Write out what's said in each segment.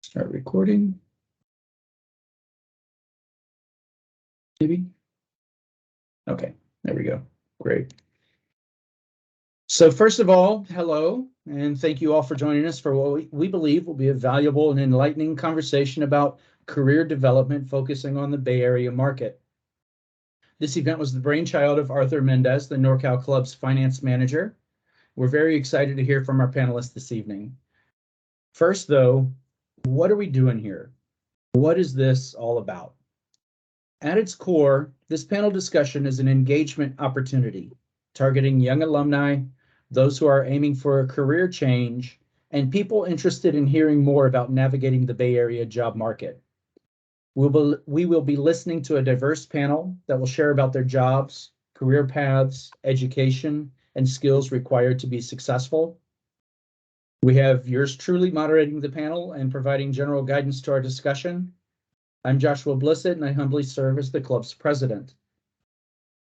Start recording. Maybe. Okay, there we go. Great. So first of all, hello, and thank you all for joining us for what we believe will be a valuable and enlightening conversation about career development focusing on the Bay Area market. This event was the brainchild of Arthur Mendez, the NorCal Club's finance manager. We're very excited to hear from our panelists this evening. First, though, what are we doing here? What is this all about? At its core, this panel discussion is an engagement opportunity targeting young alumni, those who are aiming for a career change, and people interested in hearing more about navigating the Bay Area job market. We will be listening to a diverse panel that will share about their jobs, career paths, education, and skills required to be successful. We have yours truly moderating the panel and providing general guidance to our discussion. I'm Joshua Blissett, and I humbly serve as the club's president.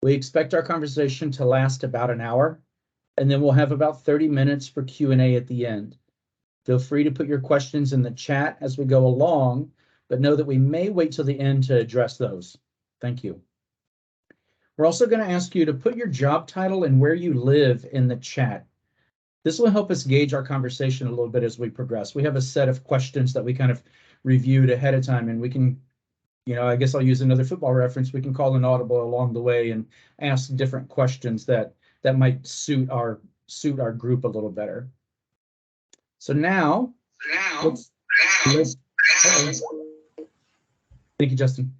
We expect our conversation to last about an hour, and then we'll have about 30 minutes for Q&A at the end. Feel free to put your questions in the chat as we go along, but know that we may wait till the end to address those. Thank you. We're also going to ask you to put your job title and where you live in the chat. This will help us gauge our conversation a little bit as we progress. We have a set of questions that we kind of reviewed ahead of time, and we can, I guess I'll use another football reference. We can call an audible along the way and ask different questions that might suit our group a little better. So now let's thank you, Justin.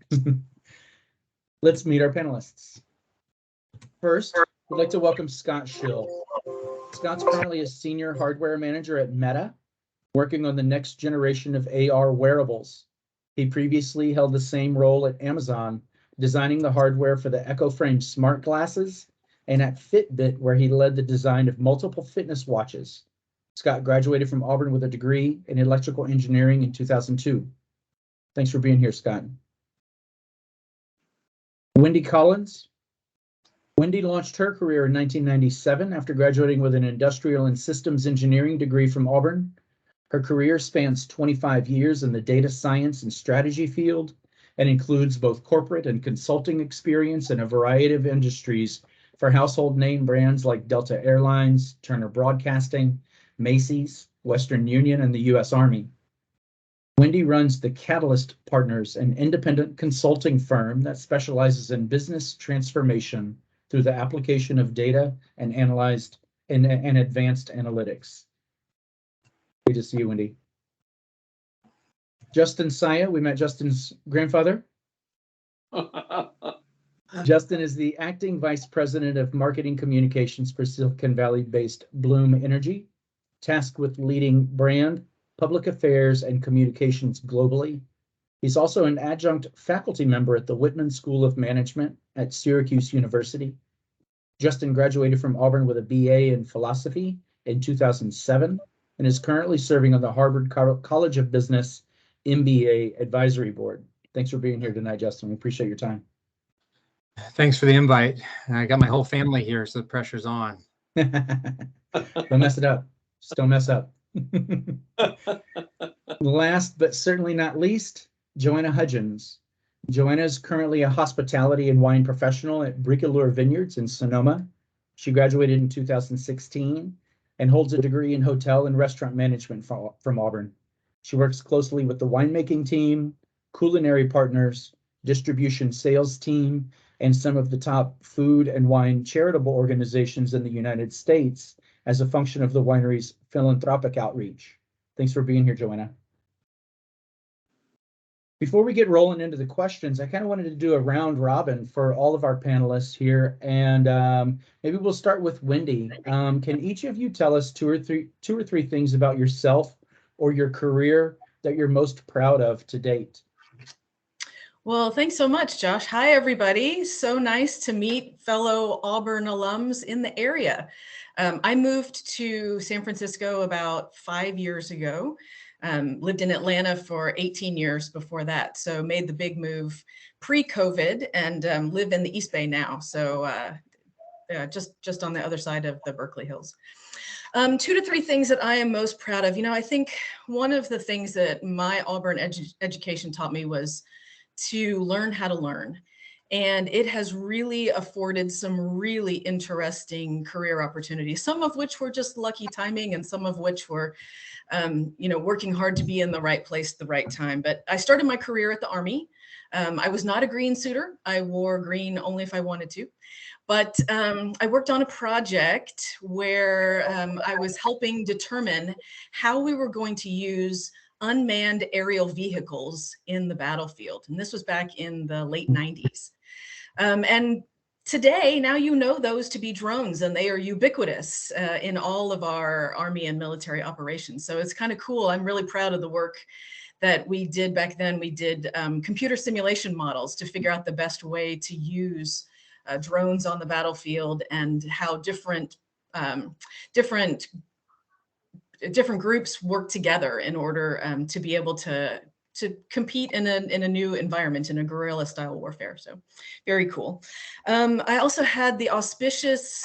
Let's meet our panelists. First, we'd like to welcome Scott Shill. Scott's currently a senior hardware manager at Meta, working on the next generation of AR wearables. He previously held the same role at Amazon, designing the hardware for the EchoFrame smart glasses, and at Fitbit, where he led the design of multiple fitness watches. Scott graduated from Auburn with a degree in electrical engineering in 2002. Thanks for being here, Scott. Wendy Collins. Wendy launched her career in 1997 after graduating with an industrial and systems engineering degree from Auburn. Her career spans 25 years in the data science and strategy field and includes both corporate and consulting experience in a variety of industries for household name brands like Delta Airlines, Turner Broadcasting, Macy's, Western Union, and the U.S. Army. Wendy runs the Catalyst Partners, an independent consulting firm that specializes in business transformation through the application of data and advanced analytics. Good to see you, Wendy. Justin Saia, we met Justin's grandfather. Justin is the acting vice president of marketing communications for Silicon Valley-based Bloom Energy, tasked with leading brand, public affairs, and communications globally. He's also an adjunct faculty member at the Whitman School of Management at Syracuse University. Justin graduated from Auburn with a BA in philosophy in 2007 and is currently serving on the Harvard College of Business MBA Advisory Board. Thanks for being here tonight, Justin. We appreciate your time. Thanks for the invite. I got my whole family here, so the pressure's on. Don't mess it up. Just don't mess up. Last but certainly not least, Joanna Hudgens. Joanna is currently a hospitality and wine professional at Bricoleur Vineyards in Sonoma. She graduated in 2016 and holds a degree in hotel and restaurant management from Auburn. She works closely with the winemaking team, culinary partners, distribution sales team, and some of the top food and wine charitable organizations in the United States as a function of the winery's philanthropic outreach. Thanks for being here, Joanna. Before we get rolling into the questions, I kind of wanted to do a round robin for all of our panelists here, and maybe we'll start with Wendy. Can each of you tell us two or three things about yourself or your career that you're most proud of to date? Well, thanks so much, Josh. Hi, everybody. So nice to meet fellow Auburn alums in the area. I moved to San Francisco about 5 years ago. Lived in Atlanta for 18 years before that. So made the big move pre-COVID and live in the East Bay now. So just on the other side of the Berkeley Hills. 2 to 3 things that I am most proud of. I think one of the things that my Auburn education taught me was to learn how to learn. And it has really afforded some really interesting career opportunities, some of which were just lucky timing and some of which were, working hard to be in the right place at the right time. But I started my career at the Army. I was not a green suitor. I wore green only if I wanted to. But I worked on a project where I was helping determine how we were going to use unmanned aerial vehicles in the battlefield. And this was back in the late 90s. And today, now you know those to be drones, and they are ubiquitous in all of our Army and military operations. So it's kind of cool. I'm really proud of the work that we did back then. We did computer simulation models to figure out the best way to use drones on the battlefield, and how different groups work together in order to be able to compete in a new environment, in a guerrilla style warfare. So very cool. I also had the auspicious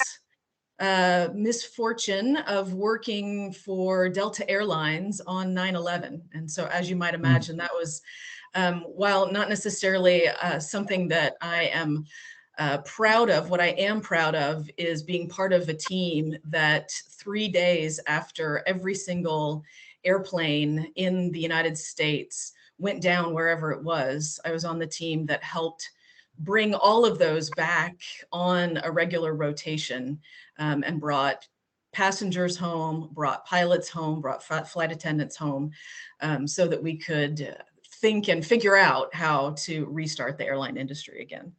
misfortune of working for Delta Airlines on 9/11. And so, as you might imagine, that was, while not necessarily something that I am proud of, what I am proud of is being part of a team that 3 days after every single airplane in the United States went down wherever it was, I was on the team that helped bring all of those back on a regular rotation, and brought passengers home, brought pilots home, brought flight attendants home, so that we could think and figure out how to restart the airline industry again.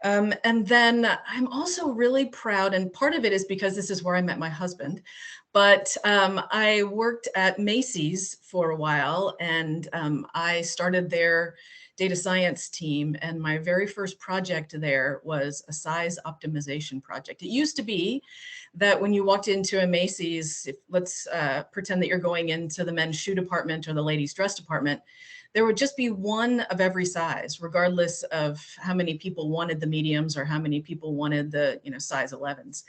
And then I'm also really proud, and part of it is because this is where I met my husband, but I worked at Macy's for a while, and I started their data science team. And my very first project there was a size optimization project. It used to be that when you walked into a Macy's, let's pretend that you're going into the men's shoe department or the ladies' dress department, there would just be one of every size, regardless of how many people wanted the mediums or how many people wanted the size 11s.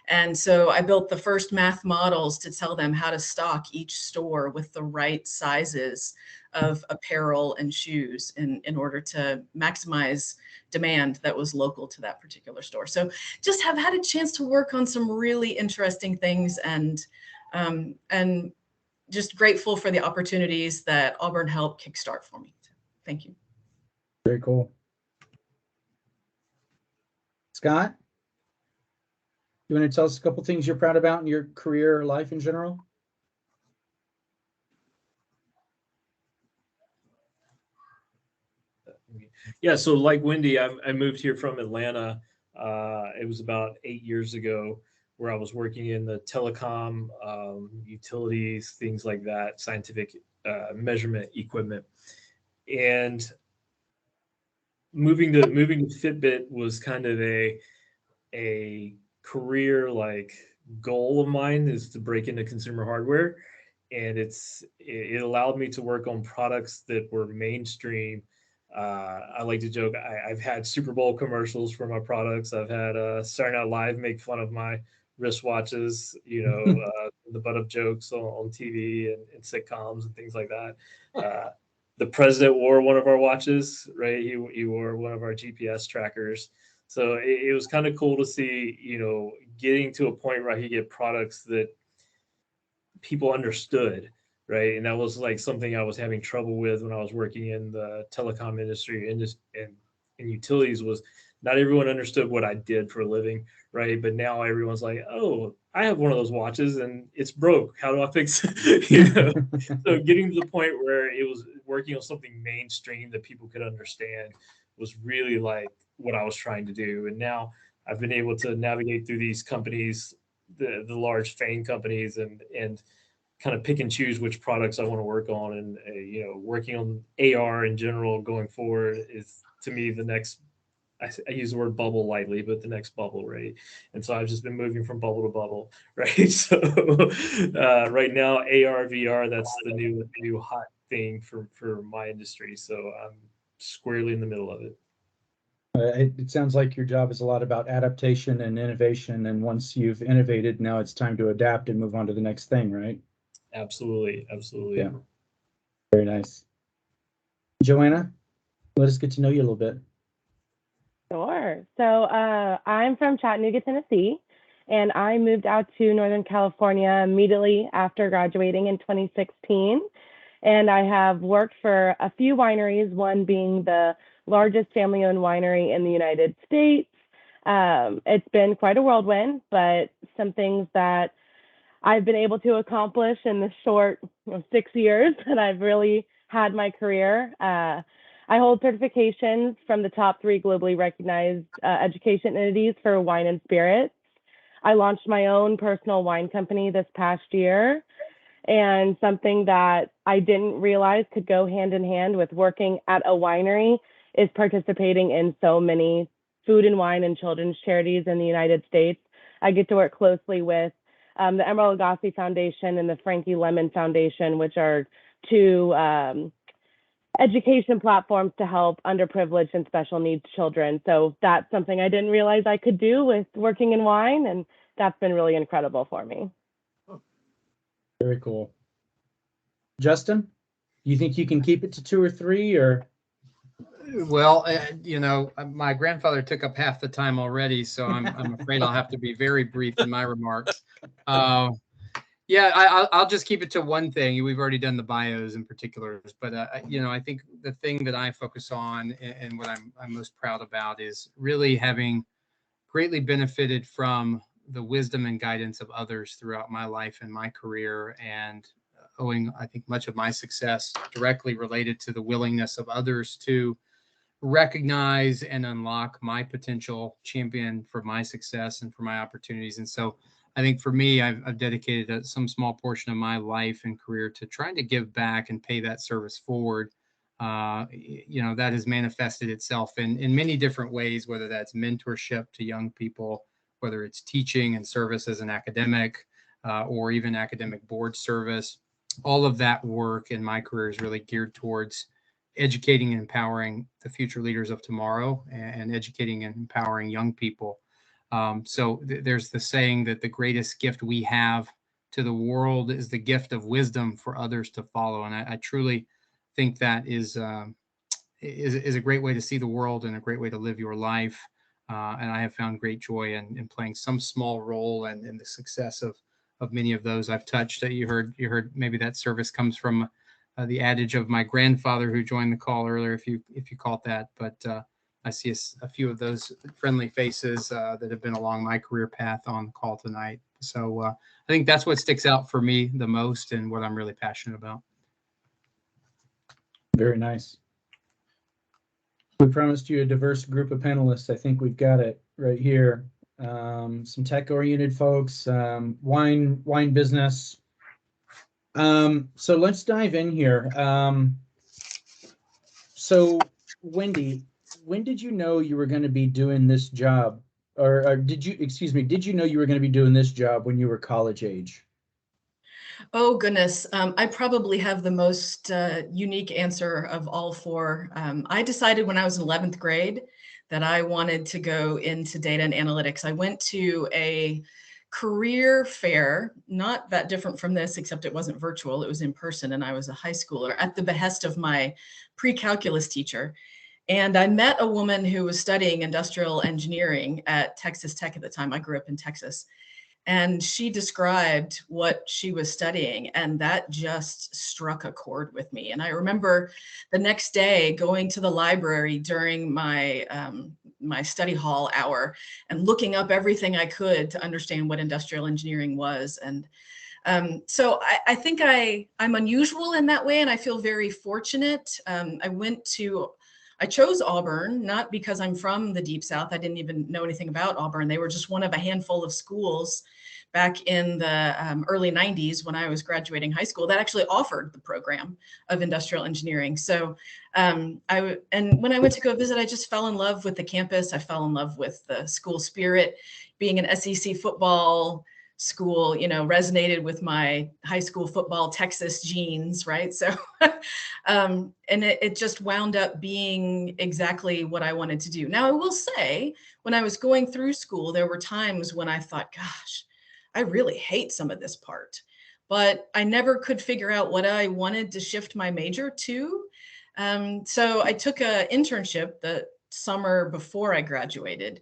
And so I built the first math models to tell them how to stock each store with the right sizes of apparel and shoes in order to maximize demand that was local to that particular store. So just have had a chance to work on some really interesting things, and just grateful for the opportunities that Auburn helped kickstart for me. Thank you. Very cool. Scott, you want to tell us a couple things you're proud about in your career or life in general? Yeah, so like Wendy, I moved here from Atlanta. It was about 8 years ago, where I was working in the telecom, utilities, things like that, scientific measurement equipment. And moving to Fitbit was kind of a career goal of mine, is to break into consumer hardware. And it allowed me to work on products that were mainstream. I like to joke, I've had Super Bowl commercials for my products. I've had Saturday Night Live make fun of my wristwatches, the butt of jokes on TV and sitcoms and things like that. The president wore one of our watches, right? He wore one of our GPS trackers. So it was kind of cool to see, getting to a point where I could get products that people understood, right? And that was like something I was having trouble with when I was working in the telecom industry and utilities, was not everyone understood what I did for a living, right? But now everyone's like, oh, I have one of those watches and it's broke. How do I fix it? So getting to the point where it was working on something mainstream that people could understand was really like what I was trying to do. And now I've been able to navigate through these companies, the large FAANG companies, and kind of pick and choose which products I want to work on. And working on AR in general going forward is, to me, the next, I use the word bubble lightly, but the next bubble, right? And so I've just been moving from bubble to bubble, right? So right now, AR, VR, that's the new hot thing for my industry. So I'm squarely in the middle of it. It sounds like your job is a lot about adaptation and innovation. And once you've innovated, now it's time to adapt and move on to the next thing, right? Absolutely. Absolutely. Yeah. Very nice. Joanna, let us get to know you a little bit. Sure. So I'm from Chattanooga, Tennessee, and I moved out to Northern California immediately after graduating in 2016. And I have worked for a few wineries, one being the largest family-owned winery in the United States. It's been quite a whirlwind, but some things that I've been able to accomplish in the short 6 years that I've really had my career. I hold certifications from the top 3 globally recognized education entities for wine and spirits. I launched my own personal wine company this past year. And something that I didn't realize could go hand in hand with working at a winery is participating in so many food and wine and children's charities in the United States. I get to work closely with the Emeril Lagasse Foundation and the Frankie Lemon Foundation, which are 2 education platforms to help underprivileged and special needs children. So that's something I didn't realize I could do with working in wine, and that's been really incredible for me. Very cool. Justin, you think you can keep it to 2 or 3 or? Well, my grandfather took up half the time already, so I'm afraid I'll have to be very brief in my remarks. Yeah, I'll just keep it to one thing. We've already done the bios in particulars, but I think the thing that I focus on and what I'm most proud about is really having greatly benefited from the wisdom and guidance of others throughout my life and my career, and owing, I think, much of my success directly related to the willingness of others to recognize and unlock my potential, champion for my success and for my opportunities. And so I think for me, I've dedicated some small portion of my life and career to trying to give back and pay that service forward. That has manifested itself in many different ways, whether that's mentorship to young people, whether it's teaching and service as an academic, or even academic board service. All of that work in my career is really geared towards educating and empowering the future leaders of tomorrow, and educating and empowering young people. So there's the saying that the greatest gift we have to the world is the gift of wisdom for others to follow. And I truly think that is a great way to see the world and a great way to live your life. And I have found great joy in playing some small role in the success of many of those I've touched. You heard maybe that service comes from the adage of my grandfather who joined the call earlier, if you caught that. But I see a few of those friendly faces that have been along my career path on the call tonight. So I think that's what sticks out for me the most and what I'm really passionate about. Very nice. We promised you a diverse group of panelists. I think we've got it right here. Some tech-oriented folks, wine business. So let's dive in here. So Wendy, when did you know you were going to be doing this job? Or did you know you were going to be doing this job when you were college age? Oh, goodness. I probably have the most unique answer of all 4. I decided when I was in 11th grade that I wanted to go into data and analytics. I went to a career fair, not that different from this, except it wasn't virtual, it was in person, and I was a high schooler at the behest of my pre-calculus teacher. And I met a woman who was studying industrial engineering at Texas Tech at the time. I grew up in Texas. And she described what she was studying, and that just struck a chord with me. And I remember the next day going to the library during my my study hall hour and looking up everything I could to understand what industrial engineering was. And so I think I'm unusual in that way, and I feel very fortunate. I chose Auburn, not because I'm from the Deep South. I didn't even know anything about Auburn. They were just one of a handful of schools back in the early 90s when I was graduating high school that actually offered the program of industrial engineering. So and when I went to go visit, I just fell in love with the campus. I fell in love with the school spirit, being an SEC football school, resonated with my high school football Texas genes, right? So, and it just wound up being exactly what I wanted to do. Now, I will say, when I was going through school, there were times when I thought, gosh, I really hate some of this part, but I never could figure out what I wanted to shift my major to. So I took an internship the summer before I graduated,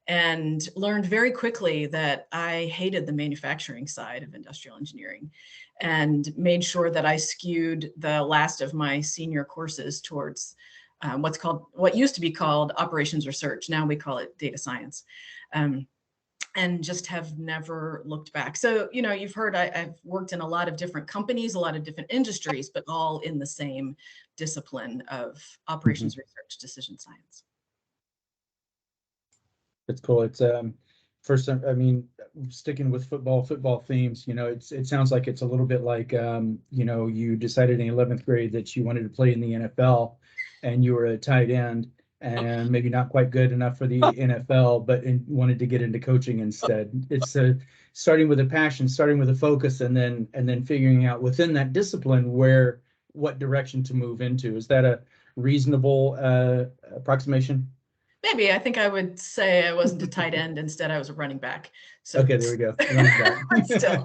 and learned very quickly that I hated the manufacturing side of industrial engineering, and made sure that I skewed the last of my senior courses towards what used to be called operations research. Now we call it data science. And just have never looked back. So, you've heard I've worked in a lot of different companies, a lot of different industries, but all in the same discipline of operations research, decision science. It's cool. It's first, I mean, sticking with football themes, it sounds like it's a little bit like, you decided in 11th grade that you wanted to play in the NFL, and you were a tight end and maybe not quite good enough for the NFL, but wanted to get into coaching instead. It's starting with a passion, starting with a focus, and then figuring out within that discipline what direction to move into. Is that a reasonable approximation? Maybe. I think I would say I wasn't a tight end. Instead, I was a running back. So okay, there we go. Running back. Still.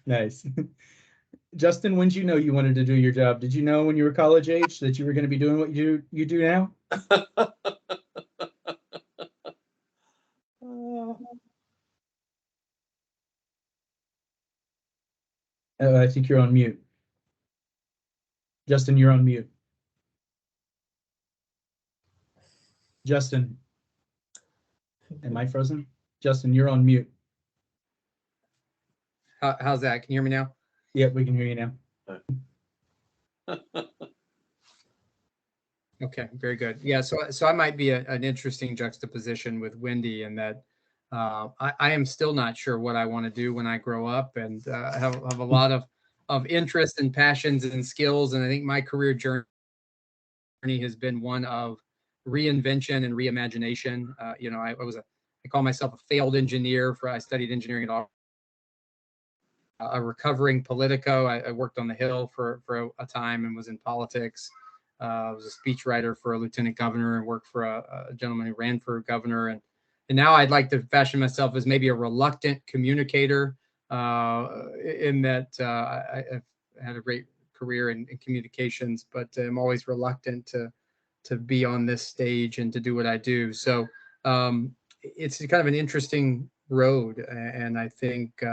Nice. Justin, when did you know you wanted to do your job? Did you know when you were college age that you were going to be doing what you do now? I think you're on mute. Justin, you're on mute. Justin, am I frozen? Justin, you're on mute. How's that? Can you hear me now? Yeah, we can hear you now. Okay, very good. Yeah, so I might be an interesting juxtaposition with Wendy in that I am still not sure what I want to do when I grow up, and have a lot of interest and passions and skills. And I think my career journey has been one of reinvention and reimagination. I call myself a failed engineer. I studied engineering at Auburn. A recovering politico. I worked on the Hill for a time and was in politics. I was a speechwriter for a lieutenant governor and worked for a gentleman who ran for governor. And now I'd like to fashion myself as maybe a reluctant communicator, in that I've had a great career in communications, but I'm always reluctant to be on this stage and to do what I do. So it's kind of an interesting road. And I think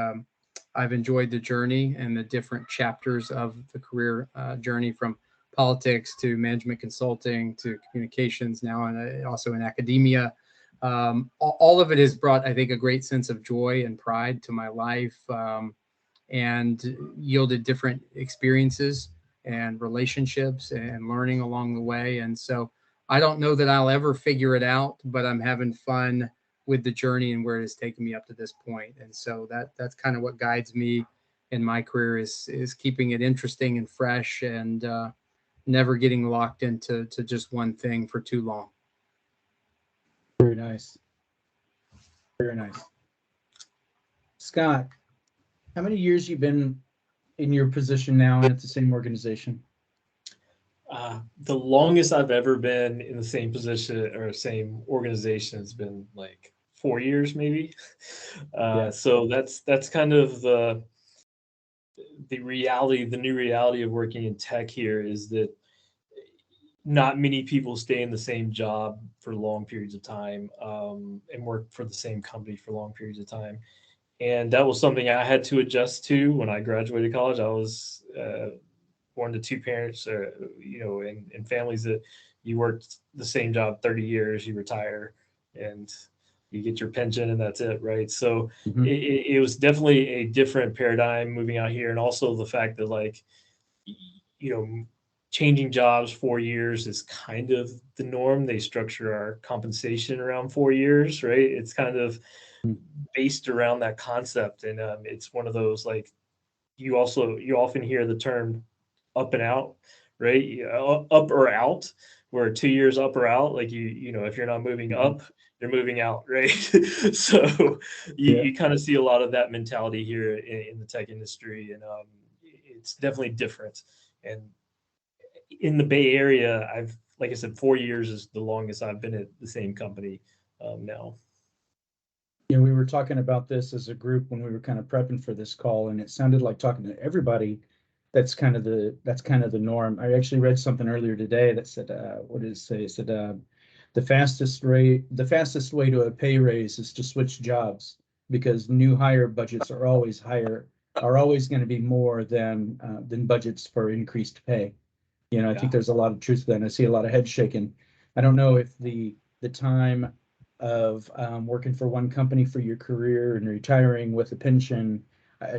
I've enjoyed the journey and the different chapters of the career journey, from politics to management consulting to communications now, and also in academia. All of it has brought, I think, a great sense of joy and pride to my life, and yielded different experiences and relationships and learning along the way. And so I don't know that I'll ever figure it out, but I'm having fun with the journey and where it has taken me up to this point. And so that's kind of what guides me in my career, is keeping it interesting and fresh, and never getting locked into just one thing for too long. Very nice. Very nice. Scott, how many years you been in your position now and at the same organization? The longest I've ever been in the same position or same organization has been like 4 years, maybe. Yeah. So that's kind of the reality. The new reality of working in tech here is that not many people stay in the same job for long periods of time, and work for the same company for long periods of time. And that was something I had to adjust to when I graduated college. I was born to two parents, in families that you worked the same job 30 years, you retire, and you get your pension, and that's it, right? So it was definitely a different paradigm moving out here. And also the fact that, changing jobs 4 years is kind of the norm. They structure our compensation around 4 years, right? It's kind of based around that concept. And it's one of those, like, you often hear the term up and out, right? Up or out, where 2 years up or out, like you know, if you're not moving up, you're moving out, right? So you kind of see a lot of that mentality here in the tech industry, and it's definitely different. And in the Bay Area, like I said, 4 years is the longest I've been at the same company now. You know, we were talking about this as a group when we were kind of prepping for this call, and it sounded like talking to everybody. That's kind of the norm. I actually read something earlier today that said, what did it say? It said the fastest way to a pay raise is to switch jobs, because new hire budgets are always going to be more than budgets for increased pay. You know, I think there's a lot of truth to that. And I see a lot of head shaking. I don't know if the time of working for one company for your career and retiring with a pension,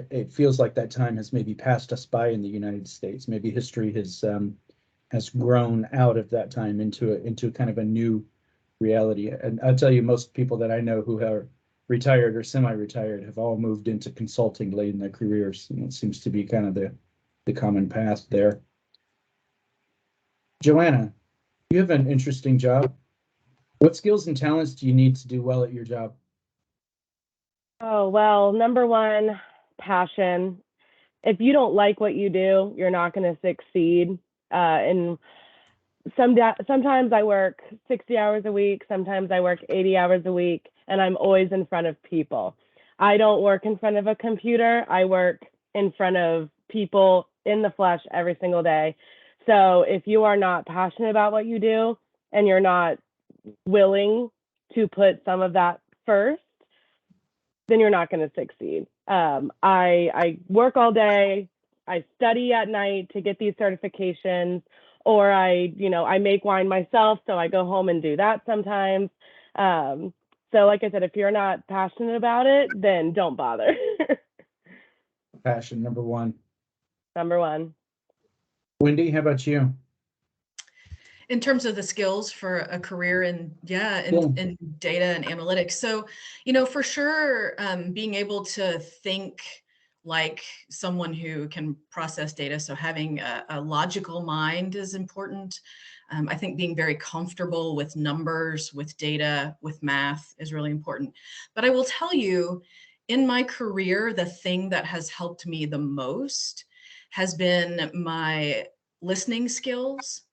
it feels like that time has maybe passed us by in the United States. Maybe history has grown out of that time into kind of a new reality. And I'll tell you, most people that I know who are retired or semi-retired have all moved into consulting late in their careers, and it seems to be kind of the common path there. Joanna, you have an interesting job. What skills and talents do you need to do well at your job? Oh, well, number one, passion. If you don't like what you do, you're not going to succeed. And sometimes I work 60 hours a week, sometimes I work 80 hours a week, and I'm always in front of people. I don't work in front of a computer. I work in front of people in the flesh every single day. So if you are not passionate about what you do and you're not willing to put some of that first, then you're not going to succeed. I work all day. I study at night to get these certifications, or I make wine myself, so I go home and do that sometimes. So like I said, if you're not passionate about it, then don't bother. Passion, number one. Number one. Wendy, how about you? In terms of the skills for a career in data and analytics. So, for sure, being able to think like someone who can process data. So having a logical mind is important. I think being very comfortable with numbers, with data, with math is really important. But I will tell you, in my career, the thing that has helped me the most has been my listening skills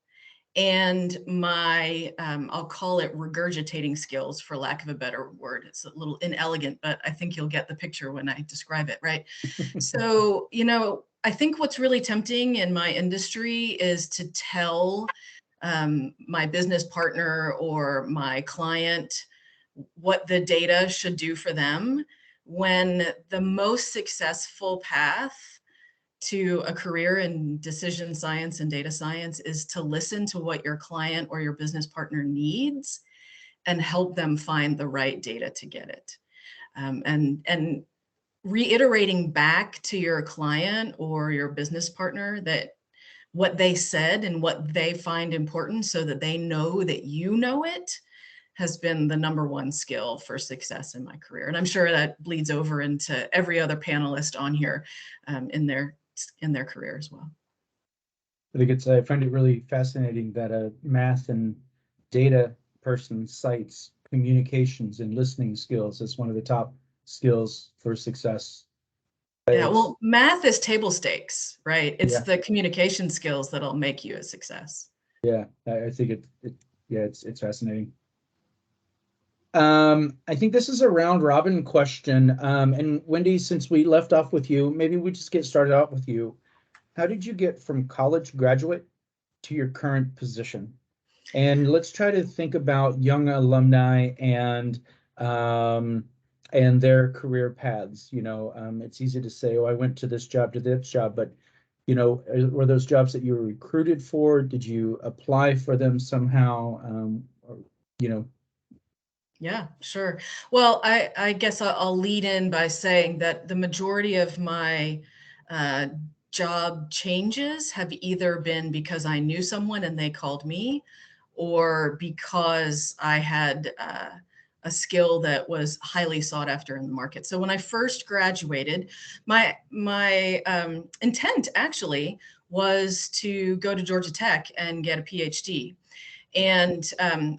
and my, I'll call it regurgitating skills, for lack of a better word. It's a little inelegant, but I think you'll get the picture when I describe it, right? So, I think what's really tempting in my industry is to tell my business partner or my client what the data should do for them, when the most successful path to a career in decision science and data science is to listen to what your client or your business partner needs and help them find the right data to get it. And reiterating back to your client or your business partner that what they said and what they find important, so that they know that you know it, has been the number one skill for success in my career. And I'm sure that bleeds over into every other panelist on here in their career as well. I find it really fascinating that a math and data person cites communications and listening skills as one of the top skills for success. Yeah, well, math is table stakes, right? It's the communication skills that'll make you a success. Yeah, I think it's fascinating. I think this is a round robin question. And Wendy, since we left off with you, maybe we just get started out with you. How did you get from college graduate to your current position? And let's try to think about young alumni and their career paths. It's easy to say, oh, I went to this job, to this job, but were those jobs that you were recruited for? Did you apply for them somehow? Yeah, sure. Well, I guess I'll lead in by saying that the majority of my job changes have either been because I knew someone and they called me, or because I had a skill that was highly sought after in the market. So when I first graduated, my intent actually was to go to Georgia Tech and get a PhD. And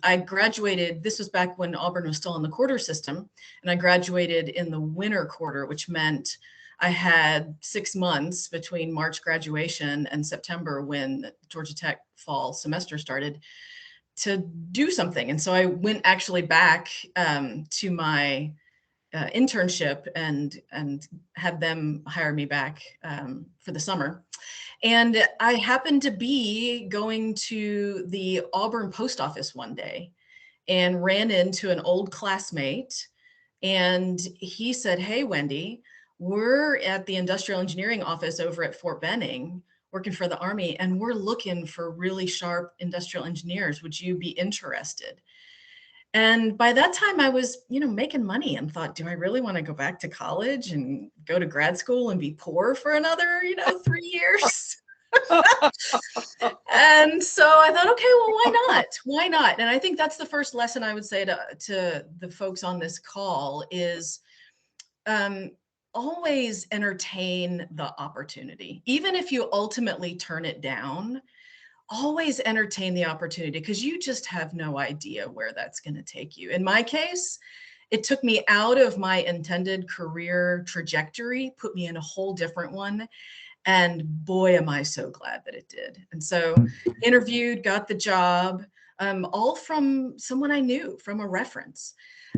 I graduated, this was back when Auburn was still in the quarter system, and I graduated in the winter quarter, which meant I had 6 months between March graduation and September when Georgia Tech fall semester started to do something. And so I went actually back to my internship and had them hire me back for the summer. And I happened to be going to the Auburn post office one day and ran into an old classmate. And he said, "Hey, Wendy, we're at the industrial engineering office over at Fort Benning working for the Army, and we're looking for really sharp industrial engineers. Would you be interested?" And by that time I was, making money and thought, do I really want to go back to college and go to grad school and be poor for another, 3 years? And so I thought, okay, well, why not? Why not? And I think that's the first lesson I would say to the folks on this call is always entertain the opportunity. Even if you ultimately turn it down, always entertain the opportunity, because you just have no idea where that's going to take you. In my case, it took me out of my intended career trajectory, put me in a whole different one. And boy, am I so glad that it did. And so interviewed, got the job, all from someone I knew, from a reference.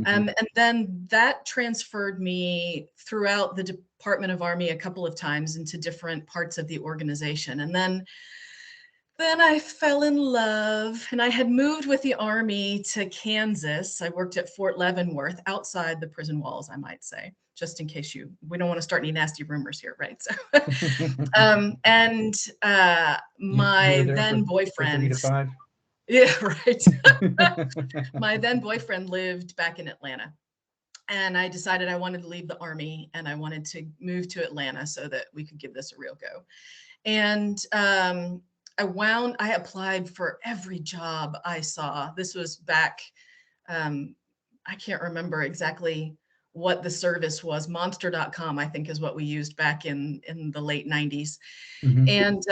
And then that transferred me throughout the Department of Army a couple of times into different parts of the organization. And then I fell in love, and I had moved with the Army to Kansas. I worked at Fort Leavenworth, outside the prison walls, I might say, just in case we don't want to start any nasty rumors here, right? So, my then boyfriend, yeah, right. My then boyfriend lived back in Atlanta, and I decided I wanted to leave the Army and I wanted to move to Atlanta so that we could give this a real go. And I applied for every job I saw. This was back, I can't remember exactly what the service was. Monster.com, I think, is what we used back in the late 90s. And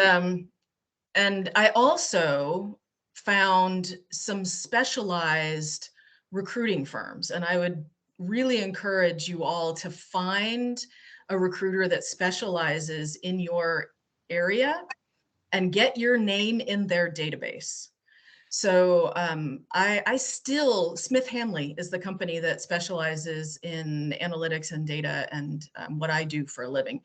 I also found some specialized recruiting firms. And I would really encourage you all to find a recruiter that specializes in your area and get your name in their database. So I still, Smith Hamley is the company that specializes in analytics and data and what I do for a living.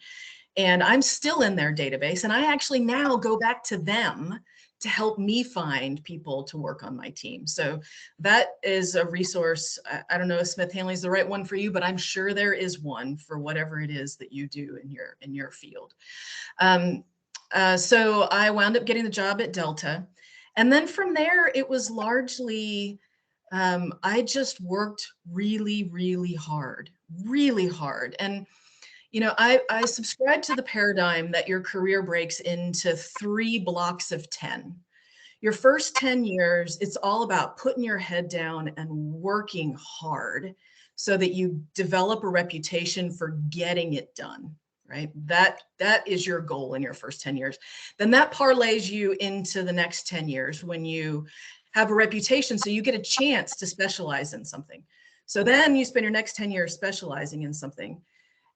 And I'm still in their database, and I actually now go back to them to help me find people to work on my team. So that is a resource. I don't know if Smith Hamley is the right one for you, but I'm sure there is one for whatever it is that you do in your field. So I wound up getting the job at Delta. And then from there, it was largely, I just worked really, really hard. And, I subscribe to the paradigm that your career breaks into 3 blocks of 10. Your first 10 years, it's all about putting your head down and working hard so that you develop a reputation for getting it done. Right? That is your goal in your first 10 years. Then that parlays you into the next 10 years when you have a reputation, so you get a chance to specialize in something. So then you spend your next 10 years specializing in something.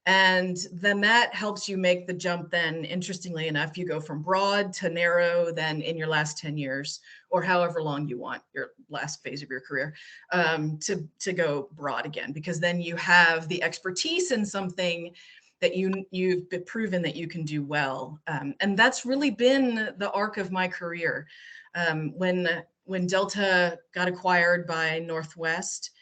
And then that helps you make the jump. Then, interestingly enough, you go from broad to narrow then in your last 10 years, or however long you want your last phase of your career, to go broad again, because then you have the expertise in something that you've been proven that you can do well. And that's really been the arc of my career. When Delta got acquired by Northwest,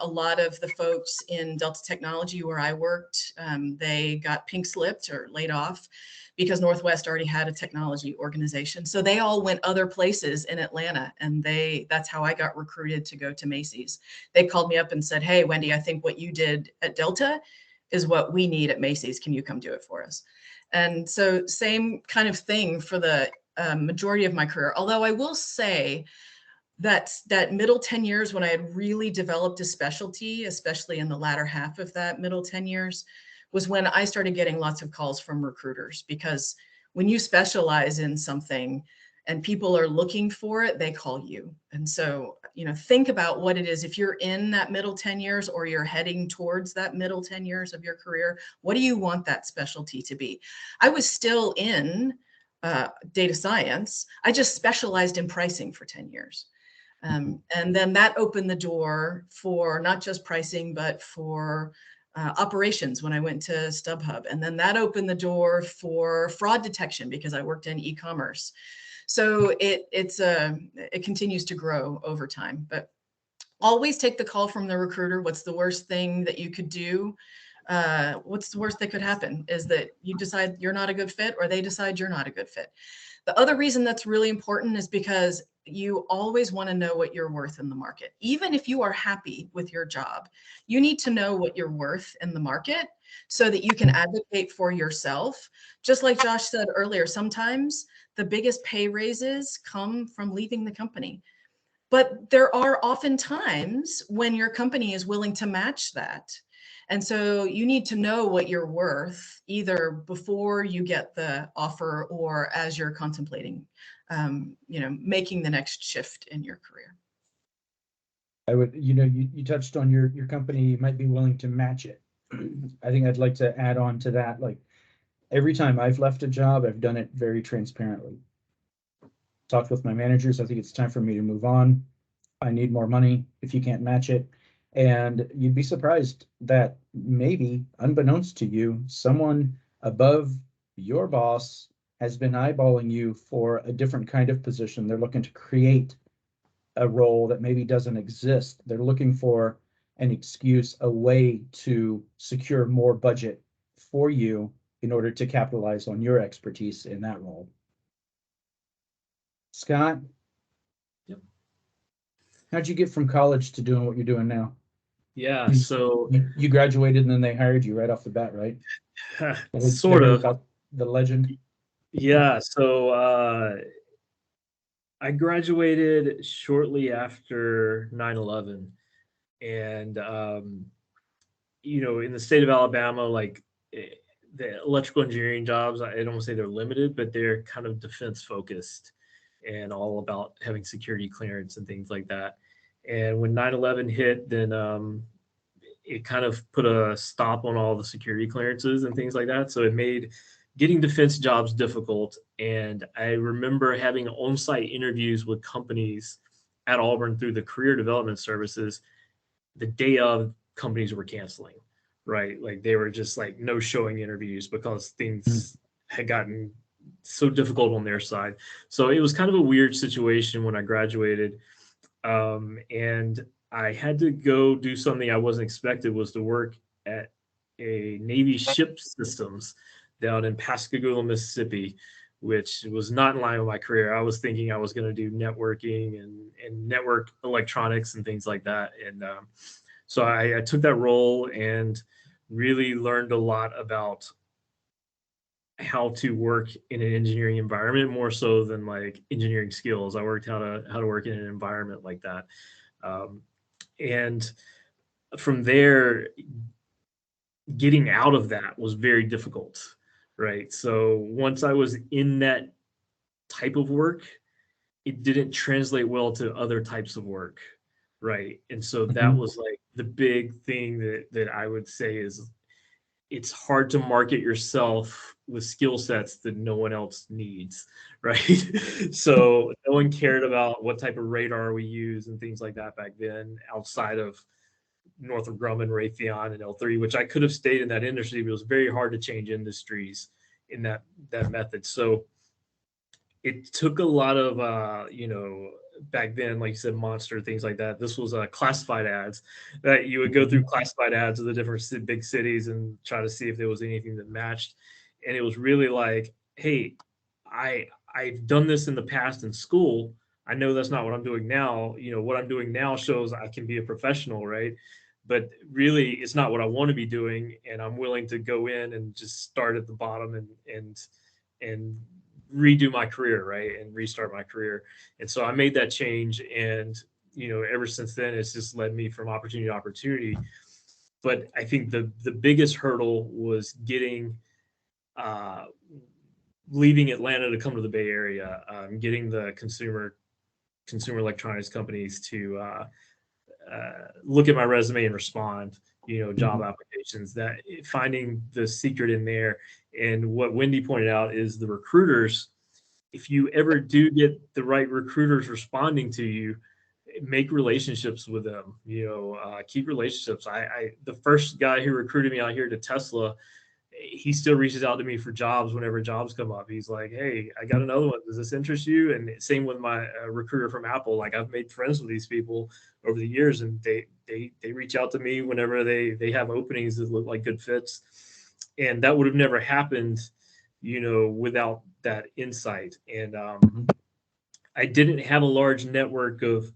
a lot of the folks in Delta Technology where I worked, they got pink slipped or laid off because Northwest already had a technology organization. So they all went other places in Atlanta, and that's how I got recruited to go to Macy's. They called me up and said, "Hey, Wendy, I think what you did at Delta is what we need at Macy's. Can you come do it for us?" And so same kind of thing for the majority of my career. Although I will say that middle 10 years when I had really developed a specialty, especially in the latter half of that middle 10 years, was when I started getting lots of calls from recruiters, because when you specialize in something and people are looking for it, they call you. And so, think about what it is. If you're in that middle 10 years or you're heading towards that middle 10 years of your career, what do you want that specialty to be? I was still in data science. I just specialized in pricing for 10 years. And then that opened the door for not just pricing, but for operations when I went to StubHub. And then that opened the door for fraud detection because I worked in e-commerce. So it continues to grow over time, but always take the call from the recruiter. What's the worst thing that you could do? What's the worst that could happen is that you decide you're not a good fit, or they decide you're not a good fit. The other reason that's really important is because you always want to know what you're worth in the market. Even if you are happy with your job, you need to know what you're worth in the market so that you can advocate for yourself. Just like Josh said earlier, sometimes the biggest pay raises come from leaving the company. But there are often times when your company is willing to match that. And so you need to know what you're worth either before you get the offer or as you're contemplating, making the next shift in your career. I would, you touched on your company might be willing to match it. I think I'd like to add on to that. Like every time I've left a job, I've done it very transparently. Talked with my managers. I think it's time for me to move on. I need more money if you can't match it. And you'd be surprised that maybe, unbeknownst to you, someone above your boss has been eyeballing you for a different kind of position. They're looking to create a role that maybe doesn't exist. They're looking for an excuse, a way to secure more budget for you in order to capitalize on your expertise in that role. Scott? Yep. How'd you get from college to doing what you're doing now? Yeah, so you graduated and then they hired you right off the bat, right? sort of. About the legend. Yeah, so I graduated shortly after 9/11, and in the state of Alabama, like the electrical engineering jobs, I don't want to say they're limited, but they're kind of defense focused and all about having security clearance and things like that. And when 9/11 hit, then it kind of put a stop on all the security clearances and things like that. So it made getting defense jobs difficult. And I remember having on-site interviews with companies at Auburn through the career development services the day of companies were canceling, right? Like they were just like no showing interviews because things had gotten so difficult on their side. So it was kind of a weird situation when I graduated. And I had to go do something I wasn't expected, was to work at a Navy ship systems down in Pascagoula, Mississippi, which was not in line with my career. I was thinking I was going to do networking and network electronics and things like that. And so I took that role and really learned a lot about how to work in an engineering environment, more so than like engineering skills. I worked how to work in an environment like that. And from there, getting out of that was very difficult, right? So once I was in that type of work, it didn't translate well to other types of work, right? And so that was like the big thing that I would say is it's hard to market yourself with skill sets that no one else needs, right? So no one cared about what type of radar we use and things like that back then outside of Northrop Grumman, Raytheon, and L3, which I could have stayed in that industry, but it was very hard to change industries in that method. So it took a lot of, back then, like you said, Monster, things like that. This was classified ads that you would go through classified ads of the different big cities and try to see if there was anything that matched. And it was really like, hey, I've done this in the past in school. I know that's not what I'm doing now. What I'm doing now shows I can be a professional, right? But really, it's not what I want to be doing. And I'm willing to go in and just start at the bottom and redo my career, right, and restart my career. And so I made that change, and ever since then, it's just led me from opportunity to opportunity. But I think the biggest hurdle was getting leaving Atlanta to come to the Bay Area, getting the consumer electronics companies to look at my resume and respond, job applications, that finding the secret in there. And what Wendy pointed out is the recruiters, if you ever do get the right recruiters responding to you, make relationships with them, keep relationships. The first guy who recruited me out here to Tesla, he still reaches out to me for jobs whenever jobs come up. He's like, "Hey, I got another one. Does this interest you?" And same with my recruiter from Apple. Like, I've made friends with these people over the years, and they reach out to me whenever they have openings that look like good fits. And that would have never happened, without that insight. And I didn't have a large network of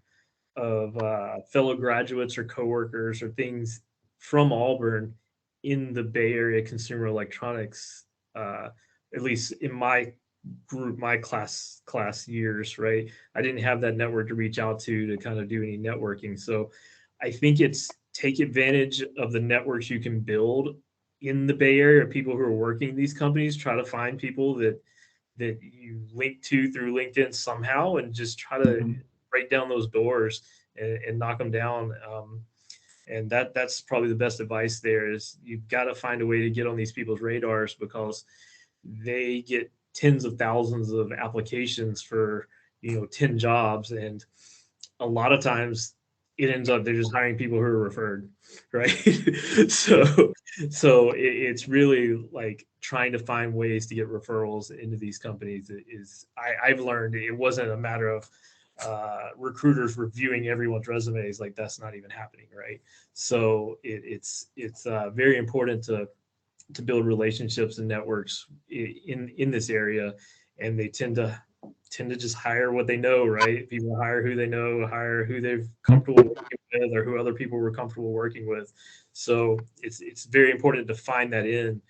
fellow graduates or coworkers or things from Auburn in the Bay Area consumer electronics, at least in my group, my class years, right? I didn't have that network to reach out to kind of do any networking. So I think it's take advantage of the networks you can build in the Bay Area, people who are working these companies. Try to find people that you link to through LinkedIn somehow, and just try to break down those doors and knock them down. And that's probably the best advice there, is you've got to find a way to get on these people's radars, because they get tens of thousands of applications for 10 jobs, and a lot of times it ends up they're just hiring people who are referred, right? so it's really like trying to find ways to get referrals into these companies. I've learned it wasn't a matter of recruiters reviewing everyone's resumes. Like, that's not even happening, right? So it's very important to build relationships and networks in this area, and they tend to just hire what they know, right? People hire who they know, hire who they're comfortable working with, or who other people were comfortable working with. So it's very important to find that in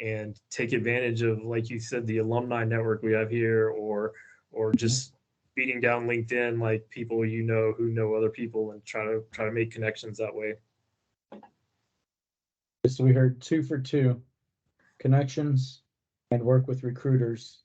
and take advantage of, like you said, the alumni network we have here, or just beating down LinkedIn, like people who know other people, and try to make connections that way. So we heard 2 for 2, connections and work with recruiters.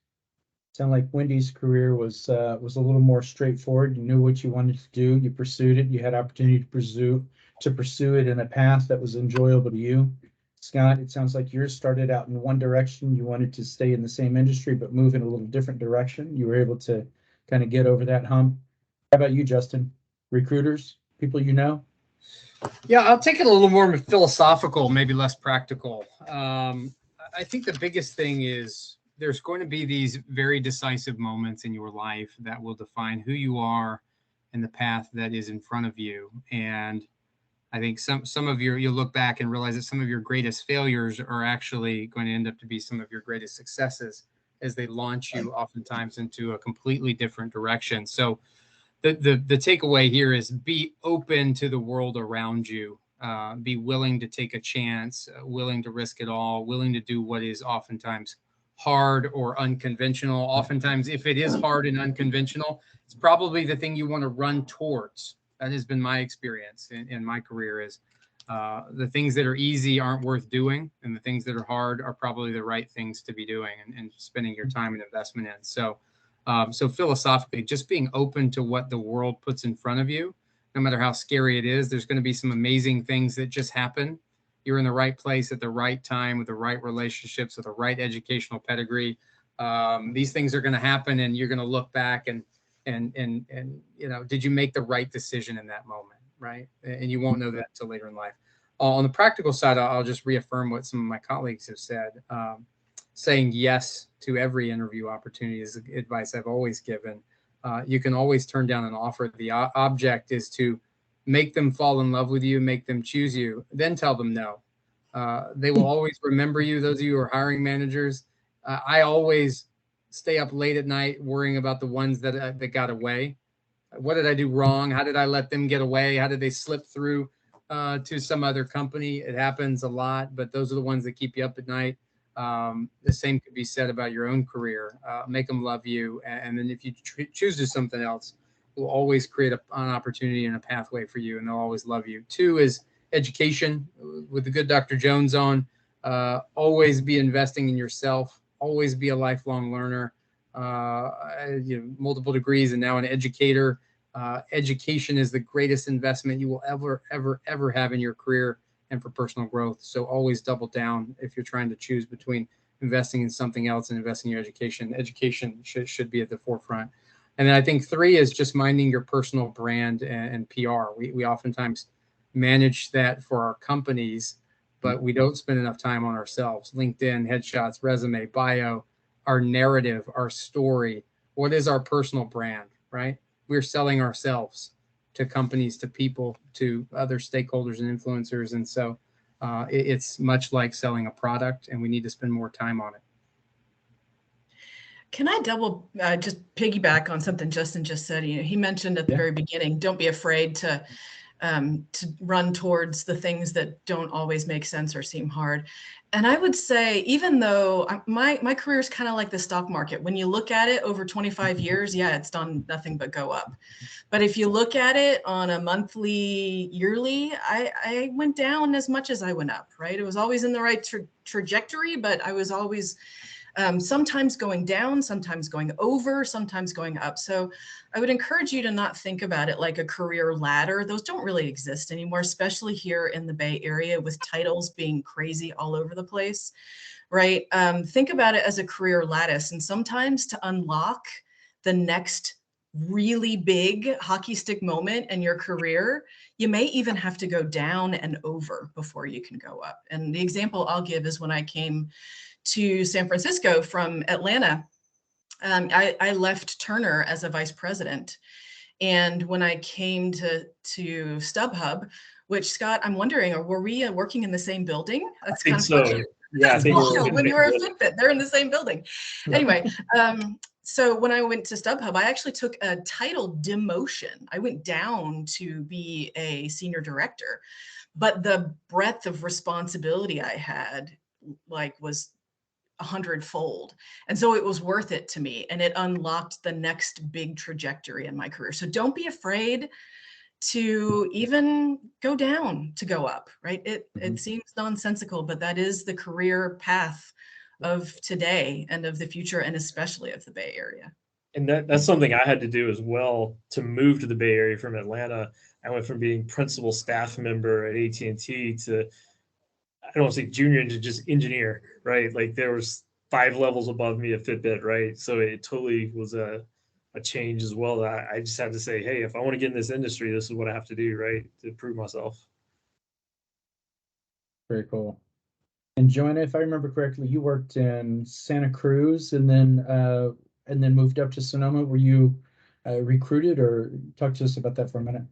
Sound like Wendy's career was a little more straightforward. You knew what you wanted to do. You pursued it. You had opportunity to pursue it in a path that was enjoyable to you. Scott, it sounds like yours started out in one direction. You wanted to stay in the same industry, but move in a little different direction. You were able to kind of get over that hump. How about you, Justin? Recruiters, people you know? Yeah, I'll take it a little more philosophical, maybe less practical. I think the biggest thing is there's going to be these very decisive moments in your life that will define who you are and the path that is in front of you. And I think some of you'll look back and realize that some of your greatest failures are actually going to end up to be some of your greatest successes, as they launch you oftentimes into a completely different direction. So the takeaway here is be open to the world around you. Be willing to take a chance, willing to risk it all, willing to do what is oftentimes hard or unconventional. Oftentimes, if it is hard and unconventional, it's probably the thing you want to run towards. That has been my experience in my career, is the things that are easy aren't worth doing, and the things that are hard are probably the right things to be doing and spending your time and investment in. So philosophically, just being open to what the world puts in front of you, no matter how scary it is. There's going to be some amazing things that just happen. You're in the right place at the right time, with the right relationships, with the right educational pedigree. These things are going to happen, and you're going to look back and did you make the right decision in that moment, right? And you won't know that until later in life. On the practical side, I'll just reaffirm what some of my colleagues have said. Saying yes to every interview opportunity is advice I've always given. You can always turn down an offer. The object is to make them fall in love with you, make them choose you, then tell them no. They will always remember you. Those of you who are hiring managers, I always stay up late at night worrying about the ones that got away. What did I do wrong? How did I let them get away? How did they slip through to some other company? It happens a lot, but those are the ones that keep you up at night. The same could be said about your own career. Make them love you. And then if you choose to do something else, we'll always create an opportunity and a pathway for you, and they'll always love you. 2 is education. With the good Dr. Jones on, always be investing in yourself, always be a lifelong learner, multiple degrees and now an educator. Education is the greatest investment you will ever have in your career and for personal growth. So always double down if you're trying to choose between investing in something else and investing in your education. Education should be at the forefront. And then I think 3 is just minding your personal brand and PR. We oftentimes manage that for our companies, but we don't spend enough time on ourselves. LinkedIn, headshots, resume, bio, our narrative, our story. What is our personal brand, right? We're selling ourselves to companies, to people, to other stakeholders and influencers. And so it's much like selling a product, and we need to spend more time on it. Can I just piggyback on something Justin just said? He mentioned at the very beginning, don't be afraid to run towards the things that don't always make sense or seem hard. And I would say, even though my career is kind of like the stock market, when you look at it over 25 years, yeah, it's done nothing but go up. But if you look at it on a monthly, yearly, I went down as much as I went up, right? It was always in the right trajectory, but I was always sometimes going down, sometimes going over, sometimes going up. So I would encourage you to not think about it like a career ladder. Those don't really exist anymore, especially here in the Bay Area with titles being crazy all over the place, right? Think about it as a career lattice. And sometimes to unlock the next really big hockey stick moment in your career, you may even have to go down and over before you can go up. And the example I'll give is when I came to San Francisco from Atlanta. I left Turner as a vice president. And when I came to StubHub, which, Scott, I'm wondering, were we working in the same building? That's I think so. Funny. Yeah, I think when you were a Fitbit, they're in the same building. Anyway, so when I went to StubHub, I actually took a title demotion. I went down to be a senior director, but the breadth of responsibility I had was 100-fold. And so it was worth it to me, and it unlocked the next big trajectory in my career. So don't be afraid to even go down to go up, right? It seems nonsensical, but that is the career path of today and of the future, and especially of the Bay Area. And that's something I had to do as well to move to the Bay Area from Atlanta. I went from being principal staff member at AT&T to, I don't want to say junior, to just engineer, right? Like there was 5 levels above me at Fitbit, right? So it totally was a change as well. That I just had to say, hey, if I want to get in this industry, this is what I have to do, right, to prove myself. Very cool. And Joanna, if I remember correctly, you worked in Santa Cruz and then moved up to Sonoma. Were you recruited, or talk to us about that for a minute?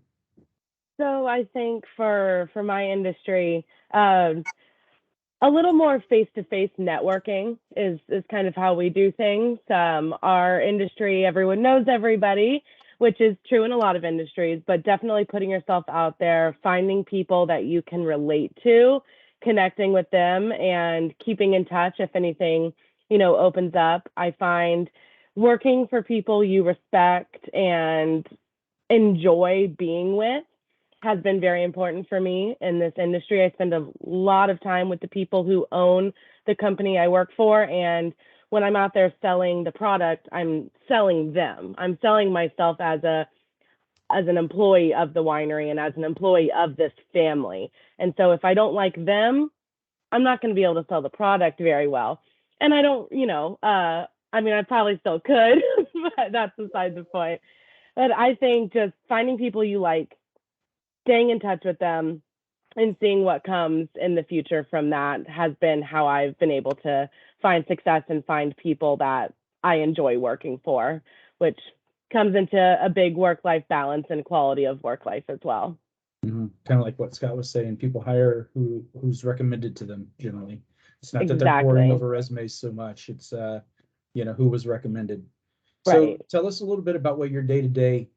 So I think for my industry, a little more face-to-face networking is kind of how we do things. Our industry, everyone knows everybody, which is true in a lot of industries, but definitely putting yourself out there, finding people that you can relate to, connecting with them, and keeping in touch if anything, opens up. I find working for people you respect and enjoy being with has been very important for me in this industry. I spend a lot of time with the people who own the company I work for. And when I'm out there selling the product, I'm selling them. I'm selling myself as an employee of the winery and as an employee of this family. And so if I don't like them, I'm not going to be able to sell the product very well. And I don't, I probably still could, but that's beside the point. But I think just finding people you like, staying in touch with them, and seeing what comes in the future from that has been how I've been able to find success and find people that I enjoy working for, which comes into a big work-life balance and quality of work life as well. Kind of like what Scott was saying, people hire who's recommended to them generally. It's not that they're pouring over resumes so much, it's who was recommended. So tell us a little bit about what your day-to-day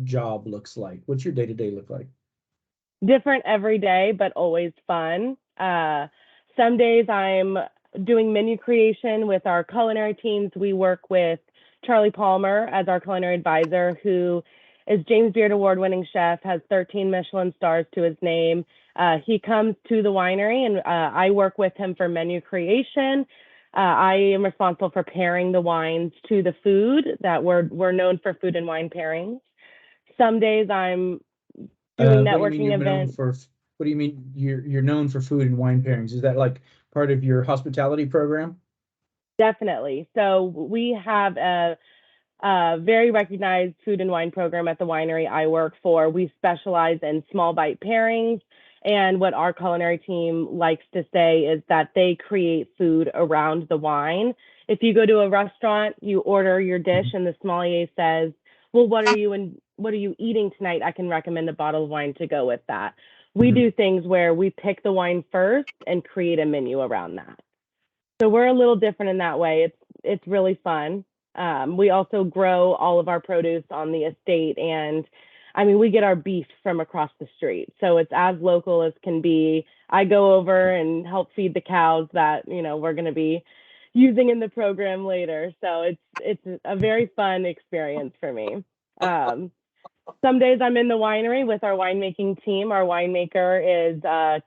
job looks like. What's your day-to-day look like? Different every day, but always fun. Some days I'm doing menu creation with our culinary teams. We work with Charlie Palmer as our culinary advisor, who is James Beard award-winning chef, has 13 Michelin stars to his name. He comes to the winery, and I work with him for menu creation. I am responsible for pairing the wines to the food. That we're known for food and wine pairings. Some days I'm doing networking events. What do you mean you're known for food and wine pairings? Is that like part of your hospitality program? Definitely. So we have a very recognized food and wine program at the winery I work for. We specialize in small bite pairings. And what our culinary team likes to say is that they create food around the wine. If you go to a restaurant, you order your dish and the sommelier says, well, what are you eating tonight? I can recommend a bottle of wine to go with that. We do things where we pick the wine first and create a menu around that. So we're a little different in that way. It's really fun. We also grow all of our produce on the estate, and I mean, we get our beef from across the street. So it's as local as can be. I go over and help feed the cows that, we're going to be using in the program later. So it's a very fun experience for me. Some days I'm in the winery with our winemaking team. Our winemaker is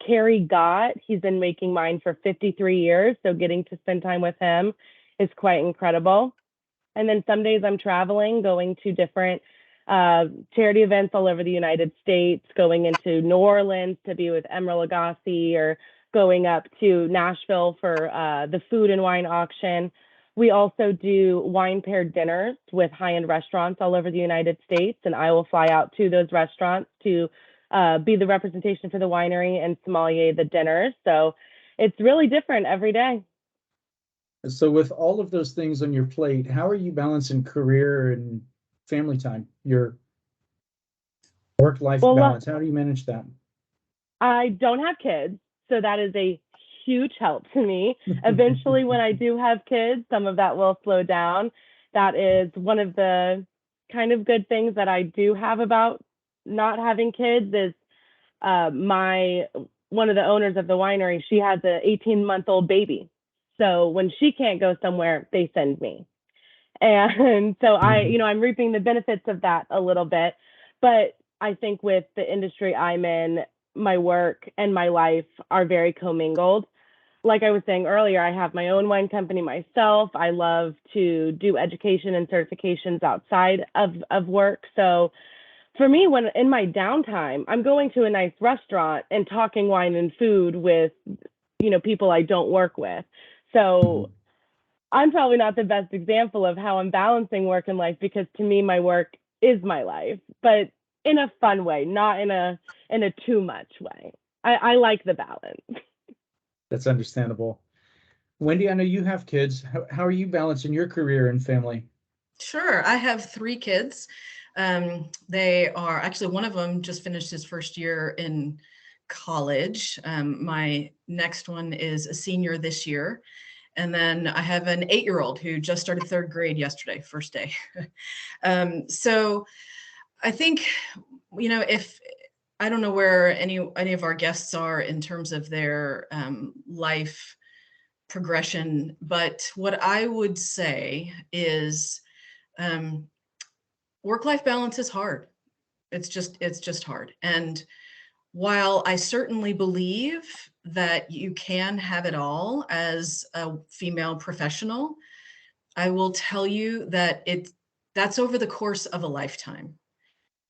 Carrie Gott. He's been making wine for 53 years. So getting to spend time with him is quite incredible. And then some days I'm traveling, going to different charity events all over the United States, going into New Orleans to be with Emeril Lagasse, or going up to Nashville for the food and wine auction. We also do wine paired dinners with high-end restaurants all over the United States, and I will fly out to those restaurants to be the representation for the winery and sommelier the dinners. So it's really different every day. So with all of those things on your plate, how are you balancing career and family time, your work-life balance? How do you manage that? I don't have kids, so that is a huge help to me. Eventually, when I do have kids, some of that will slow down. That is one of the kind of good things that I do have about not having kids is one of the owners of the winery, she has an 18-month-old baby. So when she can't go somewhere, they send me. And so I'm reaping the benefits of that a little bit. But I think with the industry I'm in, my work and my life are very commingled. Like I was saying earlier, I have my own wine company myself. I love to do education and certifications outside of work. So for me, when in my downtime, I'm going to a nice restaurant and talking wine and food with, people I don't work with. So I'm probably not the best example of how I'm balancing work and life, because to me, my work is my life, but in a fun way, not in a too much way. I like the balance. That's understandable. Wendy, I know you have kids. How are you balancing your career and family? Sure. I have 3 kids. They are actually, one of them just finished his first year in college. My next one is a senior this year. And then I have an 8-year-old who just started 3rd grade yesterday, first day. So I think, if I don't know where any of our guests are in terms of their life progression, but what I would say is work-life balance is hard. It's just hard. And while I certainly believe that you can have it all as a female professional, I will tell you that that's over the course of a lifetime.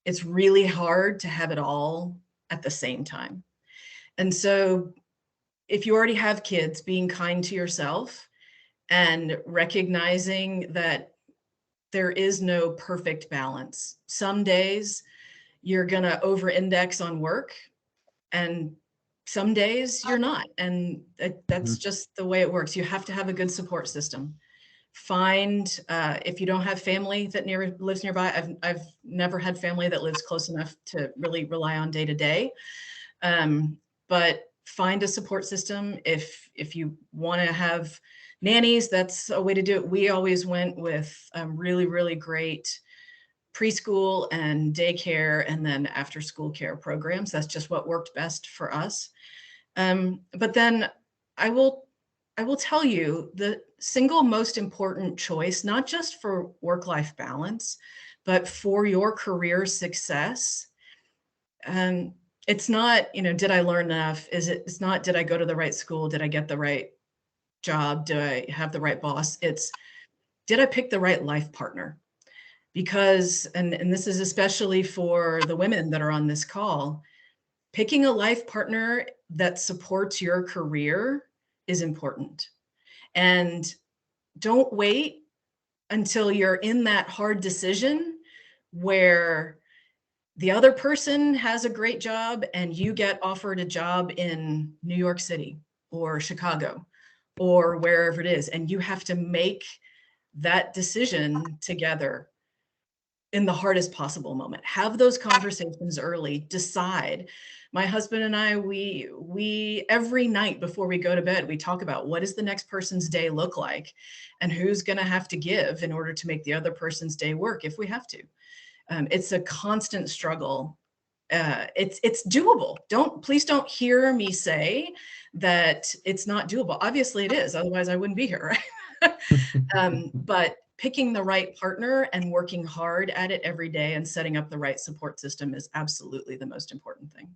It's really hard to have it all at the same time. And so if you already have kids, being kind to yourself and recognizing that there is no perfect balance. Some days you're going to over-index on work, and some days you're not. And that's just the way it works. You have to have a good support system. Find, if you don't have family that lives nearby, I've never had family that lives close enough to really rely on day to day. But find a support system. If you want to have nannies, that's a way to do it. We always went with really, really great preschool and daycare and then after school care programs. That's just what worked best for us. But then I will I will tell you the single most important choice, not just for work-life balance, but for your career success. It's not, did I learn enough? It's not, did I go to the right school? Did I get the right job? Do I have the right boss? It's, did I pick the right life partner? Because, and this is especially for the women that are on this call, picking a life partner that supports your career is important. And don't wait until you're in that hard decision where the other person has a great job and you get offered a job in New York City or Chicago or wherever it is, and you have to make that decision together in the hardest possible moment. Have those conversations early, decide. My husband and I, we every night before we go to bed, we talk about what does the next person's day look like and who's going to have to give in order to make the other person's day work if we have to. It's a constant struggle. It's doable. Please don't hear me say that it's not doable. Obviously it is, otherwise I wouldn't be here, right? But picking the right partner and working hard at it every day and setting up the right support system is absolutely the most important thing.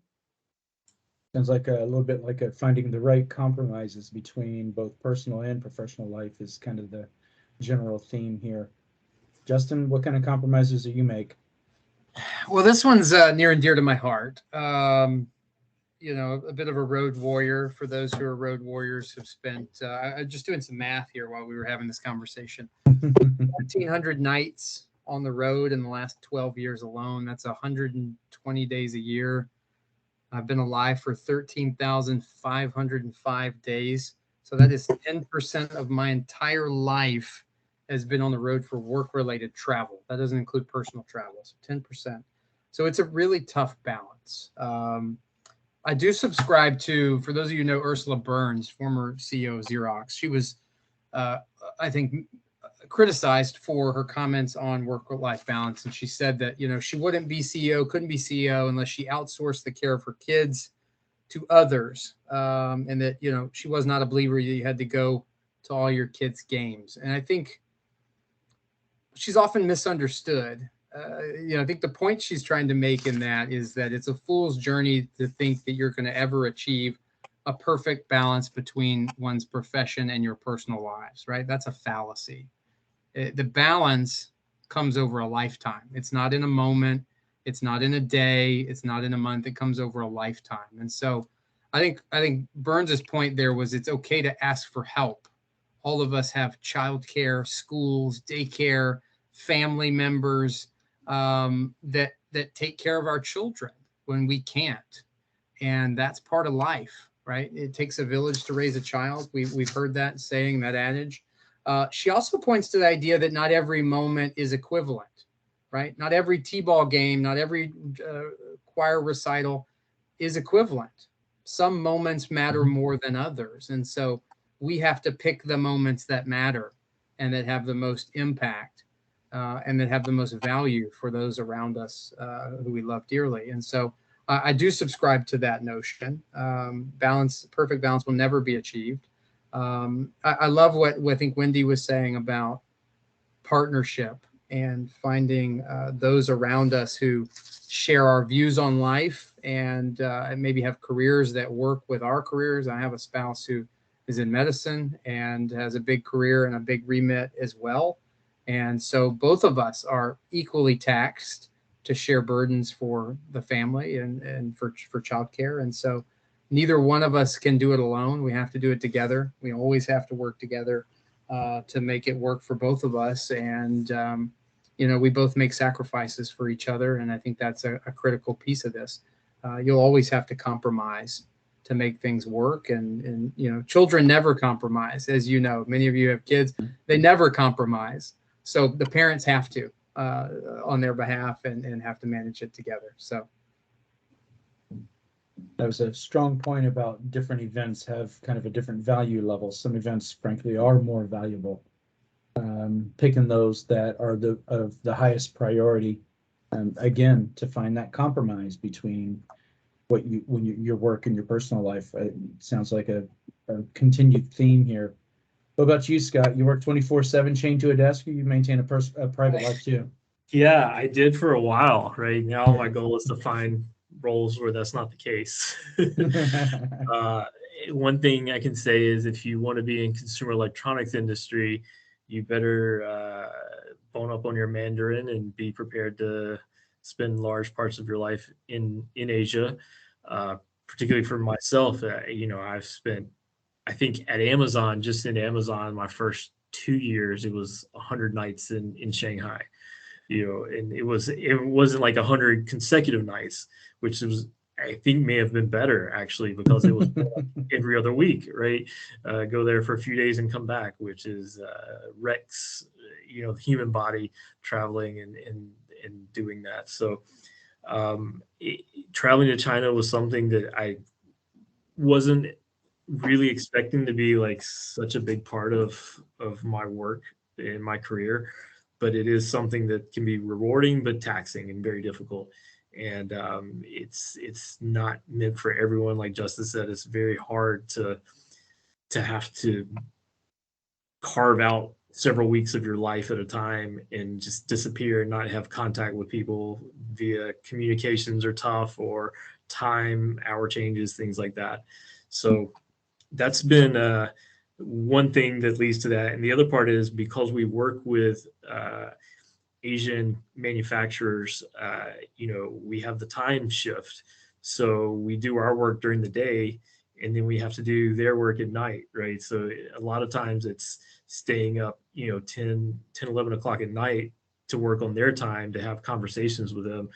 Sounds like a little bit like finding the right compromises between both personal and professional life is kind of the general theme here. Justin, what kind of compromises do you make? Well, this one's near and dear to my heart. A bit of a road warrior. For those who are road warriors, who've spent, just doing some math here while we were having this conversation, 1,400 nights on the road in the last 12 years alone. That's 120 days a year. I've been alive for 13,505 days. So that is 10% of my entire life has been on the road for work-related travel. That doesn't include personal travel, so 10%. So it's a really tough balance. I do subscribe to, for those of you who know Ursula Burns, former CEO of Xerox, she was, I think, criticized for her comments on work-life balance. And she said that, she wouldn't be CEO, couldn't be CEO unless she outsourced the care of her kids to others. And that, she was not a believer that you had to go to all your kids' games. And I think she's often misunderstood. I think the point she's trying to make in that is that it's a fool's journey to think that you're going to ever achieve a perfect balance between one's profession and your personal lives, right? That's a fallacy. The balance comes over a lifetime. It's not in a moment. It's not in a day. It's not in a month. It comes over a lifetime. And so I think Burns's point there was it's okay to ask for help. All of us have childcare, schools, daycare, family members that take care of our children when we can't. And that's part of life, right? It takes a village to raise a child. We've heard that saying, that adage. She also points to the idea that not every moment is equivalent, right? Not every T-ball game, not every choir recital is equivalent. Some moments matter more than others. And so we have to pick the moments that matter and that have the most impact and that have the most value for those around us who we love dearly. And so I do subscribe to that notion. Perfect balance will never be achieved. I love what I think Wendy was saying about partnership and finding those around us who share our views on life and maybe have careers that work with our careers. I have a spouse who is in medicine and has a big career and a big remit as well. And so both of us are equally taxed to share burdens for the family and for childcare. And so neither one of us can do it alone. We have to do it together. We always have to work together to make it work for both of us. And, we both make sacrifices for each other. And I think that's a critical piece of this. You'll always have to compromise to make things work. And children never compromise. As you know, many of you have kids, they never compromise. So the parents have to on their behalf and have to manage it together. So. That was a strong point about different events have kind of a different value level. Some events, frankly, are more valuable. Picking those that are of the highest priority, again, to find that compromise between your work and your personal life. It sounds like a continued theme here. What about you, Scott? You work 24/7 chained to a desk, or you maintain a private life too? Yeah, I did for a while. Right now, my goal is to find roles where that's not the case. uh, One thing I can say is if you want to be in consumer electronics industry, you better bone up on your Mandarin and be prepared to spend large parts of your life in Asia. Particularly for myself, I've spent, I think at Amazon, just in Amazon, my first 2 years, it was 100 nights in Shanghai. And it wasn't like 100 consecutive nights, which was, I think, may have been better actually, because it was every other week, right? Go there for a few days and come back, which is wrecks, the human body traveling and doing that. So traveling to China was something that I wasn't really expecting to be like such a big part of my work in my career, but it is something that can be rewarding but taxing and very difficult. And it's not meant for everyone. Like Justin said, it's very hard to have to carve out several weeks of your life at a time and just disappear and not have contact with people via communications are tough, or time, hour changes, things like that. So that's been one thing that leads to that. And the other part is because we work with Asian manufacturers, we have the time shift. So we do our work during the day and then we have to do their work at night, right? So a lot of times it's staying up, 10, 11 o'clock at night to work on their time, to have conversations with them.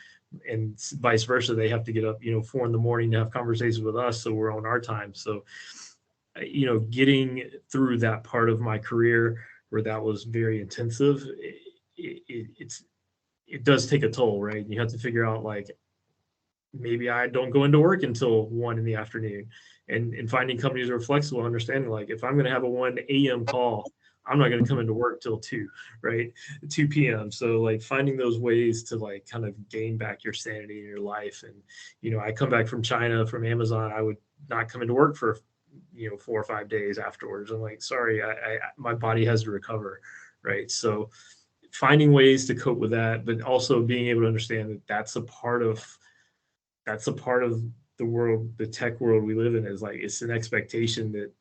And vice versa. They have to get up, 4 in the morning to have conversations with us. So we're on our time. So getting through that part of my career where that was very intensive, it does take a toll, right? You have to figure out, like, maybe I don't go into work until 1 in the afternoon, and finding companies that are flexible, understanding, like, if I'm going to have a 1 a.m. call, I'm not going to come into work till 2, right? 2 p.m. So like finding those ways to like kind of gain back your sanity in your life. And, I come back from China, from Amazon, I would not come into work for 4 or 5 days afterwards. I'm like, sorry, I my body has to recover, right? So finding ways to cope with that, but also being able to understand that that's a part of the world, the tech world we live in. Is like, it's an expectation that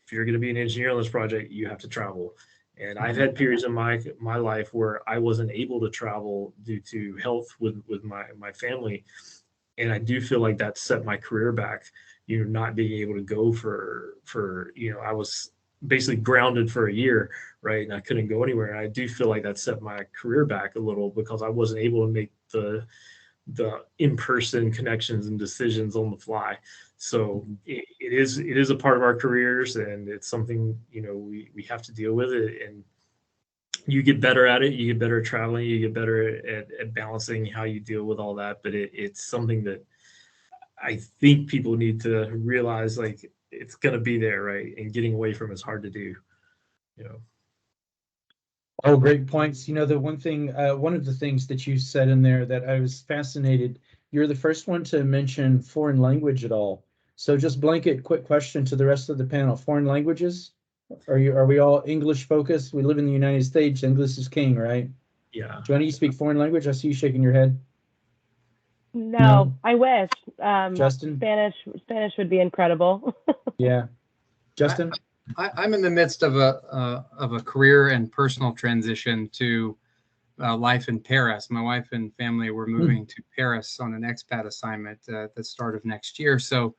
if you're going to be an engineer on this project, you have to travel. And I've had periods in my life where I wasn't able to travel due to health with my family. And I do feel like that set my career back, not being able to go for I was basically grounded for a year, right? And I couldn't go anywhere. And I do feel like that set my career back a little, because I wasn't able to make the in-person connections and decisions on the fly. So it is a part of our careers, and it's something, we have to deal with it. And you get better at it, you get better at traveling, you get better at balancing how you deal with all that. But it's something that I think people need to realize, like, it's going to be there, right? And getting away from it's hard to do, Oh, great points. The one of the things that you said in there that I was fascinated, you're the first one to mention foreign language at all. So just blanket quick question to the rest of the panel. Foreign languages? Are we all English focused? We live in the United States. English is king, right? Yeah. Joanna, you speak foreign language? I see you shaking your head. No, I wish. Justin? Spanish would be incredible. Yeah. Justin? I'm in the midst of a career and personal transition to life in Paris. My wife and family were moving to Paris on an expat assignment at the start of next year. So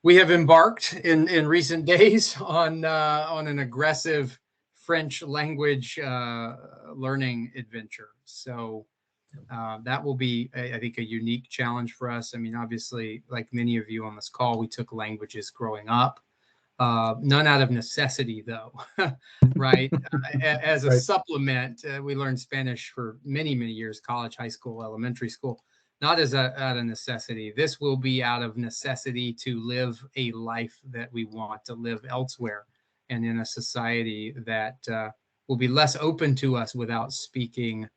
we have embarked in recent days on an aggressive French language learning adventure. So that will be, I think, a unique challenge for us. I mean, obviously, like many of you on this call, we took languages growing up. None out of necessity, though, right? As a supplement, we learned Spanish for many, many years, college, high school, elementary school, not out of necessity. This will be out of necessity to live a life that we want to live elsewhere and in a society that will be less open to us without speaking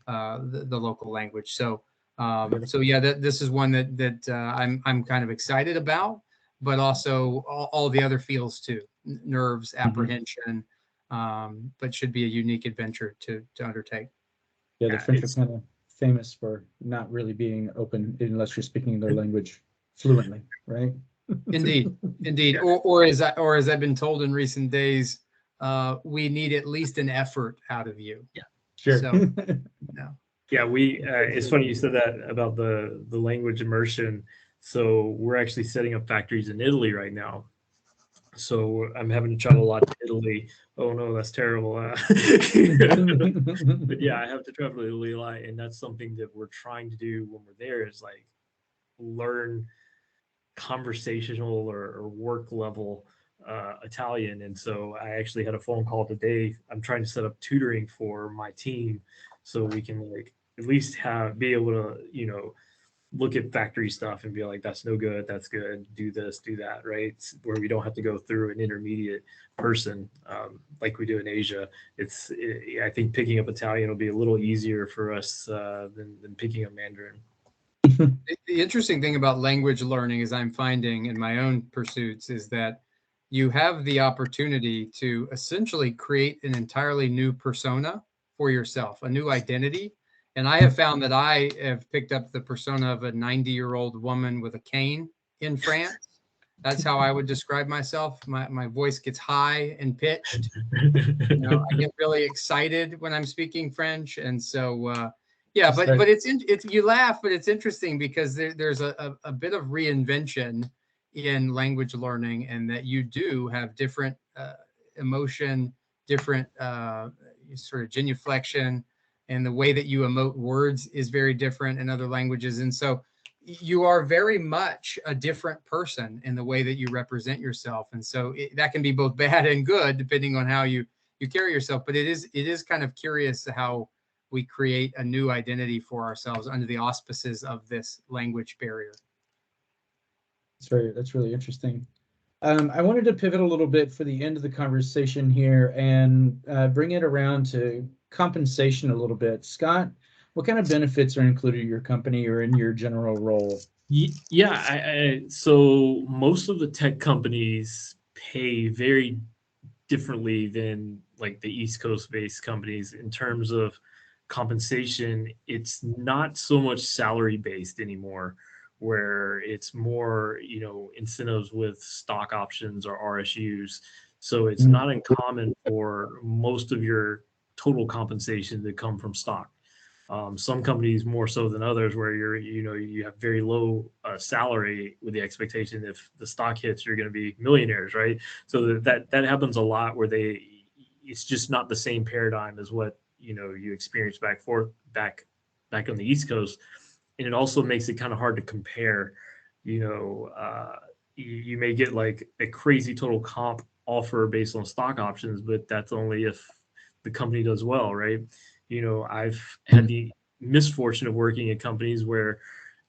the local language. So So yeah, this is one that I'm kind of excited about, but also all the other feels too, nerves, apprehension, but should be a unique adventure to undertake. Yeah, the Yeah, French are it's- kind of famous for not really being open unless you're speaking their language fluently, right? Indeed, indeed. Yeah. Or as I've been told in recent days, we need at least an effort out of you. Sure. So no. Yeah, it's funny you said that about the language immersion. So we're actually setting up factories in Italy right now. So I'm having to travel a lot to Italy. Oh no, that's terrible. But yeah, I have to travel to Italy a lot, and that's something that we're trying to do when we're there is like learn conversational or work level Italian. And so I actually had a phone call today. I'm trying to set up tutoring for my team so we can like at least be able to, look at factory stuff and be like, that's no good, that's good, do this, do that, right? Where we don't have to go through an intermediate person like we do in Asia. I think picking up Italian will be a little easier for us than picking up Mandarin. The interesting thing about language learning, as I'm finding in my own pursuits, is that you have the opportunity to essentially create an entirely new persona for yourself, a new identity. And I have found that I have picked up the persona of a 90-year-old woman with a cane in France. That's how I would describe myself. My voice gets high and pitched. I get really excited when I'm speaking French. And so, yeah, but it's you laugh, but it's interesting because there's a bit of reinvention in language learning, and that you do have different emotion, different sort of genuflection, and the way that you emote words is very different in other languages. And so you are very much a different person in the way that you represent yourself. And so that can be both bad and good depending on how you carry yourself. But it is kind of curious how we create a new identity for ourselves under the auspices of this language barrier. That's really interesting. I wanted to pivot a little bit for the end of the conversation here and bring it around to compensation a little bit. Scott, what kind of benefits are included in your company or in your general role? Yeah, so most of the tech companies pay very differently than like the East Coast based companies in terms of compensation. It's not so much salary based anymore, where it's more, incentives with stock options or RSUs. So it's not uncommon for most of your total compensation to come from stock. Some companies more so than others, where you have very low salary with the expectation if the stock hits, you're going to be millionaires, right? So that happens a lot where it's just not the same paradigm as what you experienced back on the East Coast, and it also makes it kind of hard to compare. You may get like a crazy total comp offer based on stock options, but that's only if the company does well, right? I've had the misfortune of working at companies where,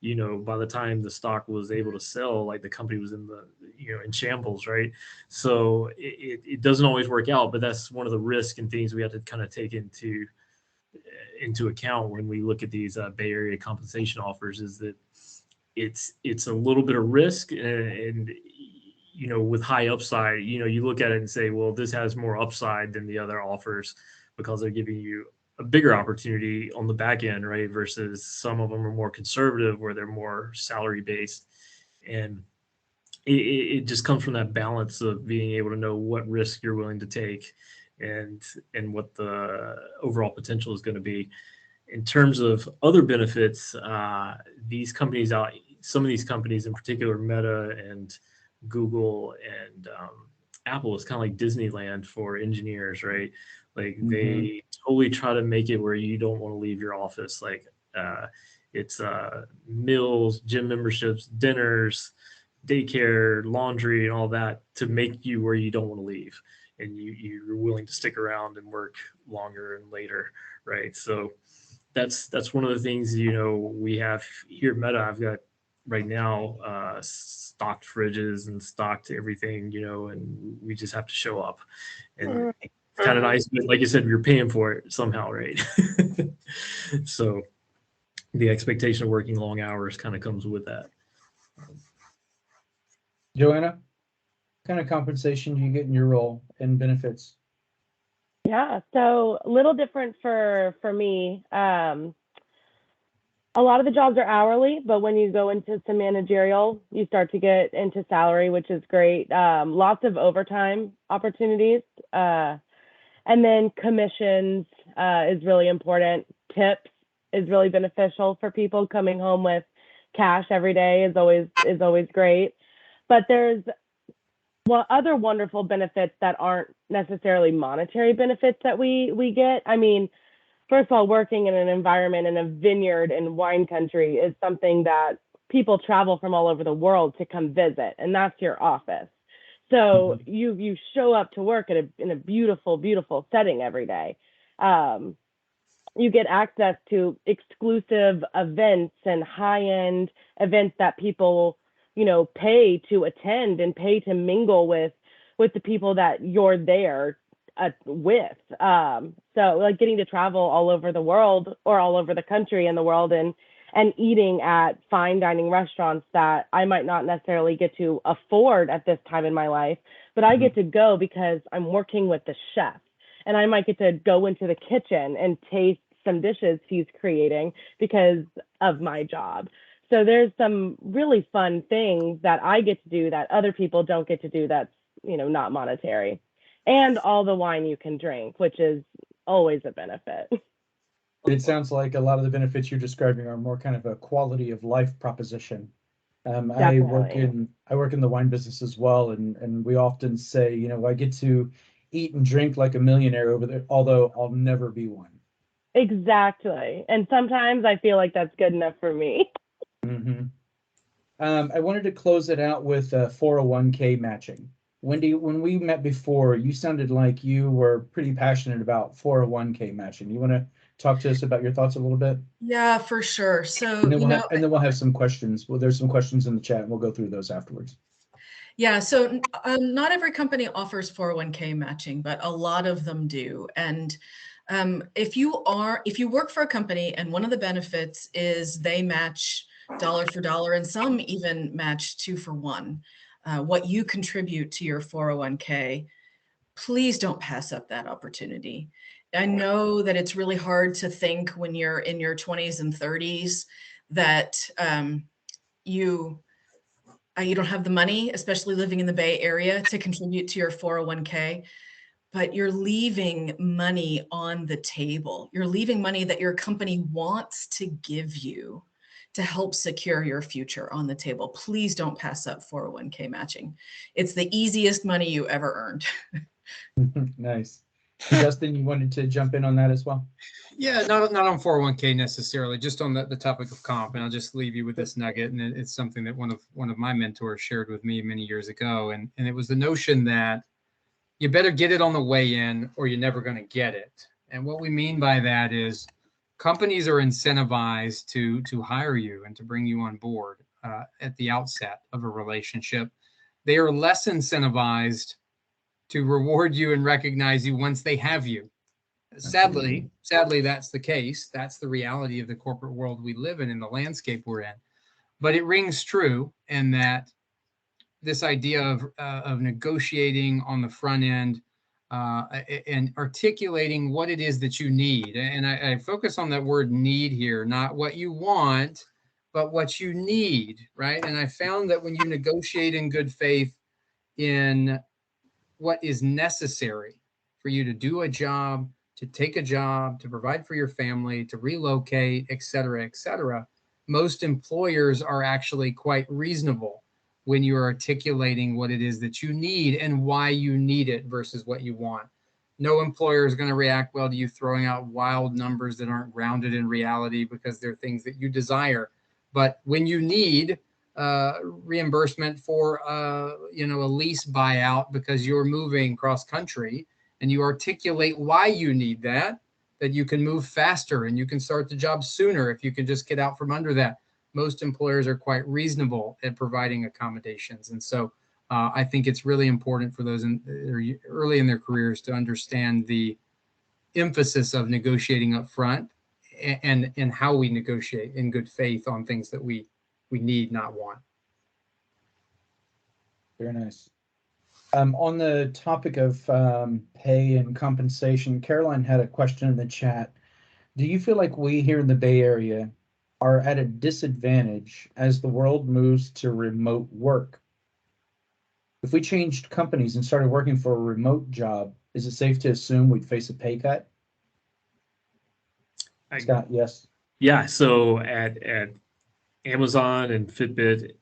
by the time the stock was able to sell, like the company was in shambles, right? So it doesn't always work out, but that's one of the risks and things we have to kind of take into account when we look at these Bay Area compensation offers, is that it's a little bit of risk and with high upside. You look at it and say, well, this has more upside than the other offers because they're giving you a bigger opportunity on the back end, right? Versus some of them are more conservative where they're more salary based. And it just comes from that balance of being able to know what risk you're willing to take and what the overall potential is going to be. In terms of other benefits, some of these companies, in particular Meta and Google and Apple, is kind of like Disneyland for engineers, right? Like they totally try to make it where you don't want to leave your office. Like it's meals, gym memberships, dinners, daycare, laundry, and all that to make you where you don't want to leave, and you're willing to stick around and work longer and later, right? So that's one of the things we have here at Meta. I've got right now stocked fridges and stocked everything, and we just have to show up, and it's kind of nice. But like you said, you're paying for it somehow, right? So the expectation of working long hours kind of comes with that. Joanna, what kind of compensation do you get in your role and benefits? Yeah, so a little different for me. A lot of the jobs are hourly, but when you go into some managerial, you start to get into salary, which is great. Lots of overtime opportunities. And then commissions is really important. Tips is really beneficial for people. Coming home with cash every day is always great. But there's other wonderful benefits that aren't necessarily monetary benefits that we get. I mean, first of all, working in an environment in a vineyard in wine country is something that people travel from all over the world to come visit, and that's your office. So you show up to work in a beautiful, beautiful setting every day. You get access to exclusive events and high-end events that people, pay to attend and pay to mingle with the people that you're there with. So like getting to travel all over the world or all over the country and the world and eating at fine dining restaurants that I might not necessarily get to afford at this time in my life, but I get to go because I'm working with the chef, and I might get to go into the kitchen and taste some dishes he's creating because of my job. So there's some really fun things that I get to do that other people don't get to do that's, not monetary. And all the wine you can drink, which is always a benefit. It sounds like a lot of the benefits you're describing are more kind of a quality of life proposition. I work in the wine business as well, and we often say, I get to eat and drink like a millionaire over there, although I'll never be one. Exactly. And sometimes I feel like that's good enough for me. I wanted to close it out with 401k matching. Wendy, when we met before, you sounded like you were pretty passionate about 401k matching. You want to talk to us about your thoughts a little bit? Yeah, for sure. So, And then we'll have some questions. Well, there's some questions in the chat, and we'll go through those afterwards. Yeah, so not every company offers 401k matching, but a lot of them do. And if you work for a company and one of the benefits is they match dollar for dollar, and some even match 2-for-1, what you contribute to your 401k, please don't pass up that opportunity. I know that it's really hard to think when you're in your 20s and 30s that you don't have the money, especially living in the Bay Area, to contribute to your 401k, but you're leaving money on the table. You're leaving money that your company wants to give you to help secure your future on the table. Please don't pass up 401k matching. It's the easiest money you ever earned. Nice. Justin, you wanted to jump in on that as well? Yeah, not on 401k necessarily, just on the topic of comp. And I'll just leave you with this nugget. And it's something that one of my mentors shared with me many years ago. And it was the notion that you better get it on the way in or you're never going to get it. And what we mean by that is companies are incentivized to hire you and to bring you on board at the outset of a relationship. They are less incentivized to reward you and recognize you once they have you. Sadly, that's the case. That's the reality of the corporate world we live in the landscape we're in. But it rings true in that this idea of negotiating on the front end and articulating what it is that you need. And I focus on that word need here, not what you want, but what you need, right? And I found that when you negotiate in good faith in what is necessary for you to do a job, to take a job, to provide for your family, to relocate, et cetera, most employers are actually quite reasonable when you're articulating what it is that you need and why you need it versus what you want. No employer is going to react well to you throwing out wild numbers that aren't grounded in reality because they're things that you desire. But when you need reimbursement for a lease buyout because you're moving cross country and you articulate why you need that you can move faster and you can start the job sooner if you can just get out from under that. Most employers are quite reasonable at providing accommodations. And so I think it's really important for those early in their careers to understand the emphasis of negotiating up front and how we negotiate in good faith on things that we need, not want. Very nice. On the topic of pay and compensation, Caroline had a question in the chat. Do you feel like we here in the Bay Area are at a disadvantage as the world moves to remote work? If we changed companies and started working for a remote job, is it safe to assume we'd face a pay cut? Scott, yes. Yeah. So at Amazon and Fitbit,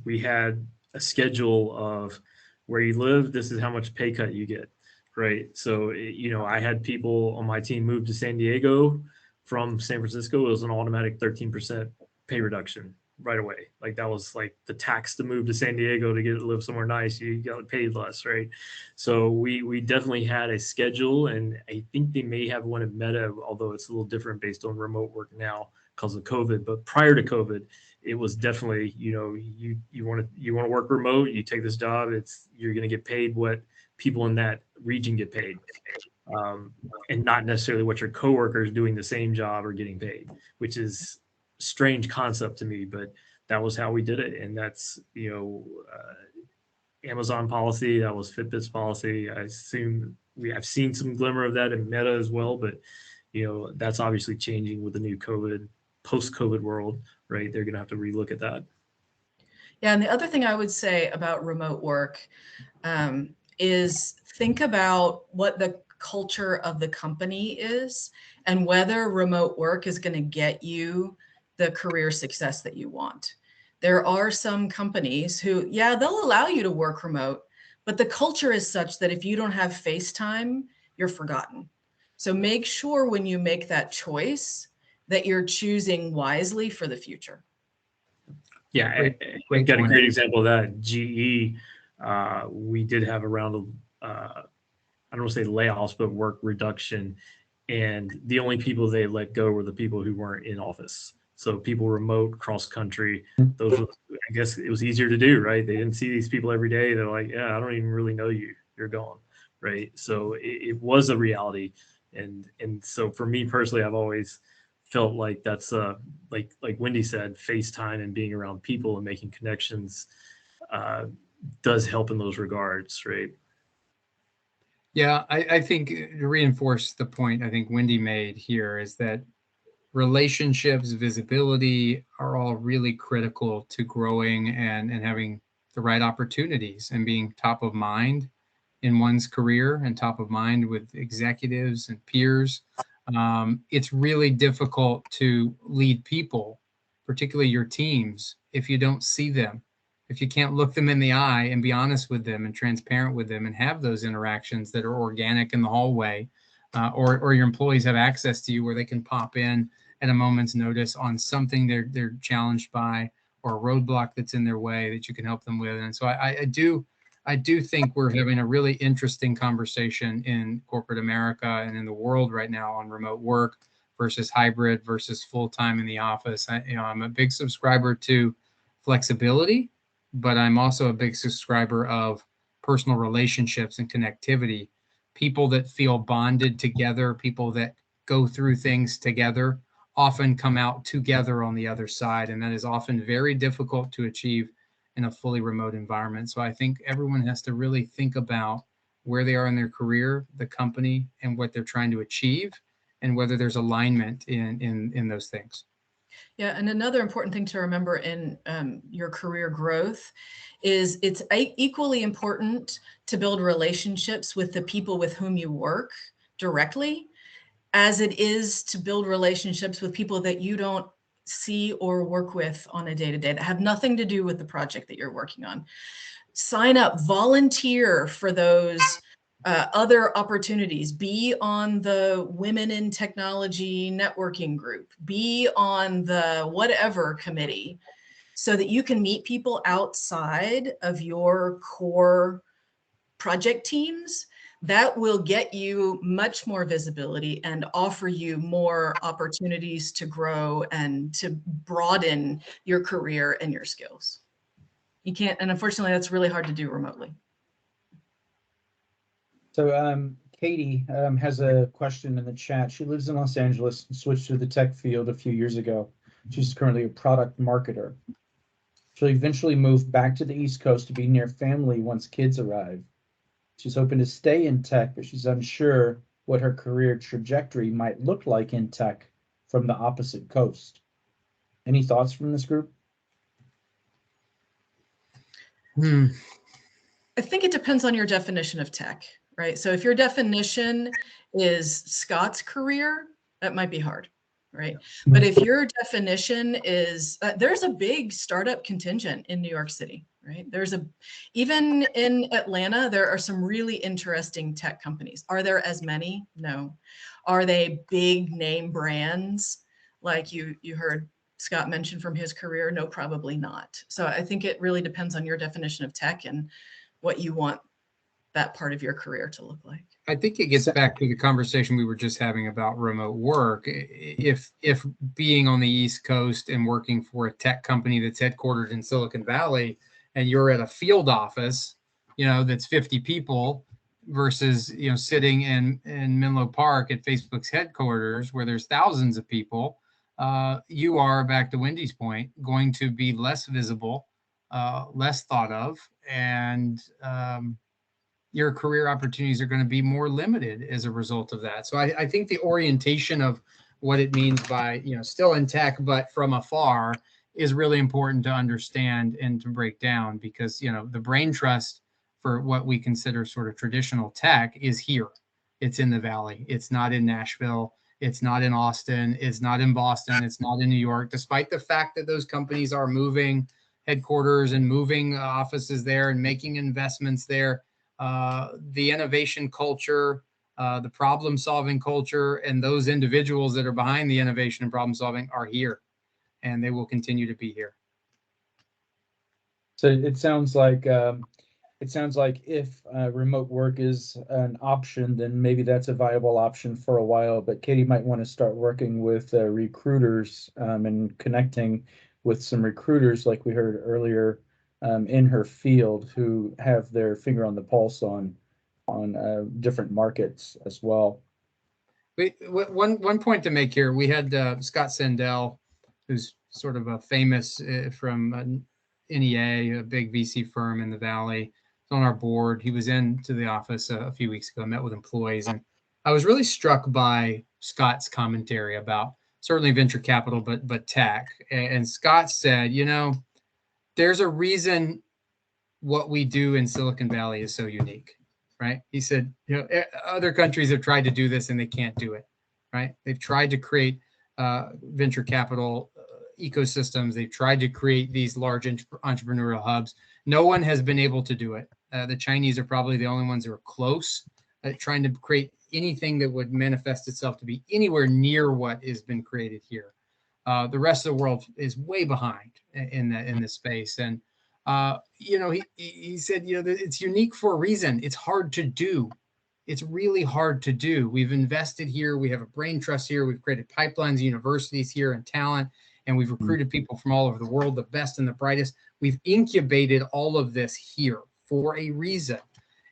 we had a schedule of where you live. This is how much pay cut you get, right? So I had people on my team move to San Diego from San Francisco. It was an automatic 13% pay reduction right away. Like that was like the tax to move to San Diego to live somewhere nice. You got paid less, right? So we definitely had a schedule, and I think they may have one in Meta, although it's a little different based on remote work now because of COVID. But prior to COVID, it was definitely, you want to work remote, you take this job, you're going to get paid what people in that region get paid, and not necessarily what your coworkers doing the same job are getting paid, which is a strange concept to me, but that was how we did it. And that's, Amazon policy, that was Fitbit's policy. I assume I've seen some glimmer of that in Meta as well, but that's obviously changing with the new post-COVID world, right? They're going to have to relook at that. Yeah, and the other thing I would say about remote work is think about what the culture of the company is and whether remote work is going to get you the career success that you want. There are some companies who, yeah, they'll allow you to work remote, but the culture is such that if you don't have FaceTime, you're forgotten. So make sure when you make that choice that you're choosing wisely for the future. Yeah, I got a great example of that. GE, we did have a round of, I don't want to say layoffs, but work reduction. And the only people they let go were the people who weren't in office. So people remote, cross country, those were, I guess it was easier to do, right? They didn't see these people every day. They're like, yeah, I don't even really know you. You're gone, right? So it was a reality. And so for me personally, I've always felt like that's like Wendy said, FaceTime and being around people and making connections does help in those regards, right? Yeah, I think to reinforce the point I think Wendy made here is that relationships, visibility are all really critical to growing and having the right opportunities and being top of mind in one's career and top of mind with executives and peers. It's really difficult to lead people, particularly your teams, if you don't see them, if you can't look them in the eye and be honest with them and transparent with them and have those interactions that are organic in the hallway, or your employees have access to you where they can pop in at a moment's notice on something they're challenged by or a roadblock that's in their way that you can help them with. And so I do think we're having a really interesting conversation in corporate America and in the world right now on remote work versus hybrid versus full-time in the office. I'm a big subscriber to flexibility, but I'm also a big subscriber of personal relationships and connectivity. People that feel bonded together, people that go through things together, often come out together on the other side. And that is often very difficult to achieve in a fully remote environment. So I think everyone has to really think about where they are in their career, the company, and what they're trying to achieve, and whether there's alignment in those things. Yeah, and another important thing to remember in your career growth is it's equally important to build relationships with the people with whom you work directly as it is to build relationships with people that you don't see or work with on a day-to-day that have nothing to do with the project that you're working on. Sign up, volunteer for those other opportunities. Be on the Women in Technology networking group. Be on the whatever committee so that you can meet people outside of your core project teams. That will get you much more visibility and offer you more opportunities to grow and to broaden your career and your skills. You can't, and unfortunately, that's really hard to do remotely. So Katie has a question in the chat. She lives in Los Angeles and switched to the tech field a few years ago. She's currently a product marketer. She'll eventually move back to the East Coast to be near family once kids arrive. She's hoping to stay in tech, but she's unsure what her career trajectory might look like in tech from the opposite coast. Any thoughts from this group? I think it depends on your definition of tech, right? So if your definition is Scott's career, that might be hard, right? But if your definition is, there's a big startup contingent in New York City, right? Even in Atlanta, there are some really interesting tech companies. Are there as many? No. Are they big name brands like you heard Scott mention from his career? No, probably not. So I think it really depends on your definition of tech and what you want that part of your career to look like. I think it gets back to the conversation we were just having about remote work. If being on the East Coast and working for a tech company that's headquartered in Silicon Valley, and you're at a field office, that's 50 people versus, sitting in Menlo Park at Facebook's headquarters where there's thousands of people, you are, back to Wendy's point, going to be less visible, less thought of, and your career opportunities are going to be more limited as a result of that. So I think the orientation of what it means by, still in tech, but from afar, is really important to understand and to break down, because, the brain trust for what we consider sort of traditional tech is here. It's in the Valley. It's not in Nashville. It's not in Austin. It's not in Boston. It's not in New York, despite the fact that those companies are moving headquarters and moving offices there and making investments there. The innovation culture, the problem solving culture, and those individuals that are behind the innovation and problem solving are here, and they will continue to be here. So it sounds like if remote work is an option, then maybe that's a viable option for a while. But Katie might want to start working with recruiters and connecting with some recruiters, like we heard earlier, in her field, who have their finger on the pulse on different markets as well. One point to make here: we had Scott Sandell, who's sort of a famous from NEA, a big VC firm in the Valley, on our board. He was into the office a few weeks ago, met with employees, and I was really struck by Scott's commentary about certainly venture capital, but tech. And Scott said, there's a reason what we do in Silicon Valley is so unique, right? He said, other countries have tried to do this and they can't do it, right? They've tried to create venture capital ecosystems. They've tried to create these large entrepreneurial hubs. No one has been able to do it. The Chinese are probably the only ones who are close at trying to create anything that would manifest itself to be anywhere near what has been created here. The rest of the world is way behind in this space. And, he said, it's unique for a reason. It's hard to do. It's really hard to do. We've invested here. We have a brain trust here. We've created pipelines, universities here, and talent. And we've recruited people from all over the world, the best and the brightest. We've incubated all of this here for a reason.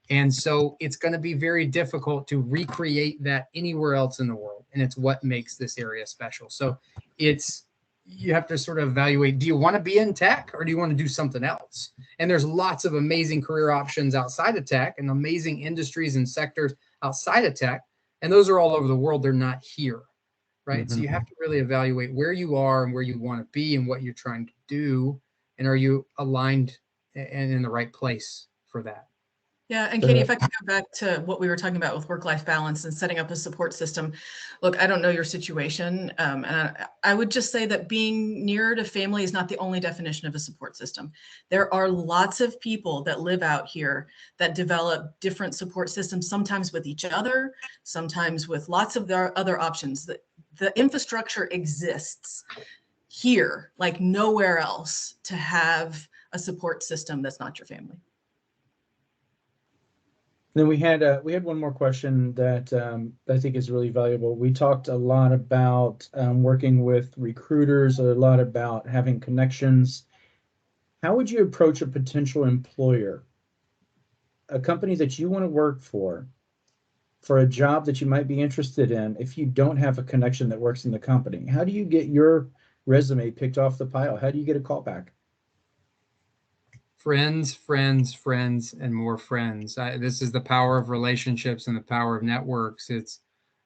And so it's going to be very difficult to recreate that anywhere else in the world. And it's what makes this area special. So you have to sort of evaluate, do you want to be in tech or do you want to do something else? And there's lots of amazing career options outside of tech and amazing industries and sectors outside of tech. And those are all over the world. They're not here, right? Mm-hmm. So you have to really evaluate where you are and where you want to be and what you're trying to do. And are you aligned and in the right place for that? Yeah, and Katie, if I could go back to what we were talking about with work-life balance and setting up a support system. Look, I don't know your situation, and I would just say that being nearer to family is not the only definition of a support system. There are lots of people that live out here that develop different support systems, sometimes with each other, sometimes with lots of their other options. The infrastructure exists here, like nowhere else, to have a support system that's not your family. Then we had one more question that I think is really valuable. We talked a lot about working with recruiters, a lot about having connections. How would you approach a potential employer, a company that you want to work for, for a job that you might be interested in if you don't have a connection that works in the company? How do you get your resume picked off the pile? How do you get a call back? Friends, friends, friends, and more friends. This is the power of relationships and the power of networks. It's,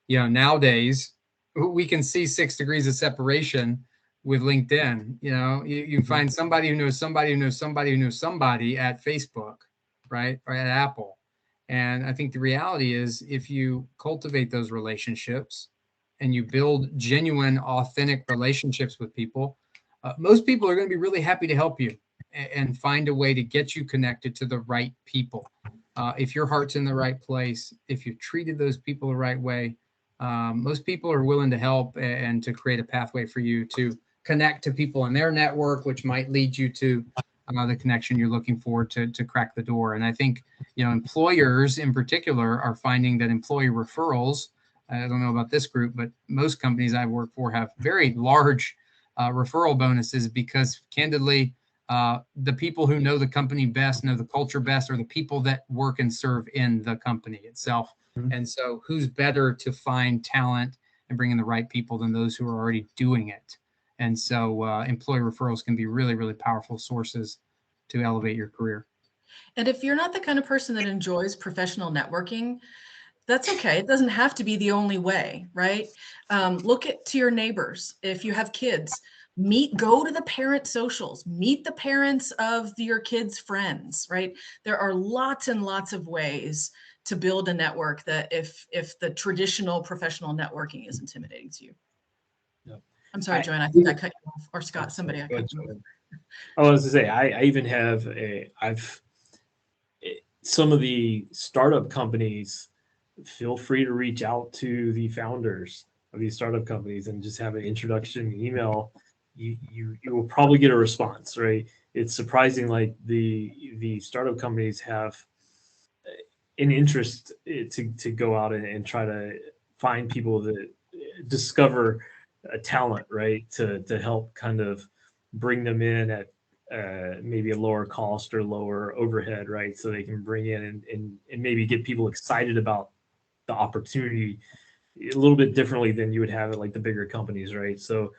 nowadays we can see 6 degrees of separation with LinkedIn. You find somebody who knows somebody who knows somebody who knows somebody at Facebook, right? Or at Apple. And I think the reality is, if you cultivate those relationships and you build genuine, authentic relationships with people, most people are going to be really happy to help you and find a way to get you connected to the right people. If your heart's in the right place, if you've treated those people the right way, most people are willing to help and to create a pathway for you to connect to people in their network, which might lead you to the connection you're looking for to crack the door. And I think, employers in particular are finding that employee referrals, I don't know about this group, but most companies I've worked for have very large referral bonuses, because candidly, the people who know the company best, know the culture best, are the people that work and serve in the company itself. Mm-hmm. And so who's better to find talent and bring in the right people than those who are already doing it? And so employee referrals can be really, really powerful sources to elevate your career. And if you're not the kind of person that enjoys professional networking, that's okay. It doesn't have to be the only way, right? Look to your neighbors. If you have kids, go to the parent socials, meet the parents of your kids' friends, right? There are lots and lots of ways to build a network that if the traditional professional networking is intimidating to you. Yep. I'm sorry, Joanne, I think I cut you off, or Scott, somebody. I cut you off. I was to say, I even have some of the startup companies, feel free to reach out to the founders of these startup companies and just have an introduction email. You will probably get a response, right? It's surprising, like the startup companies have an interest to go out and try to find people that discover a talent, right? To help kind of bring them in at maybe a lower cost or lower overhead, right? So they can bring in and maybe get people excited about the opportunity a little bit differently than you would have at like the bigger companies, right? So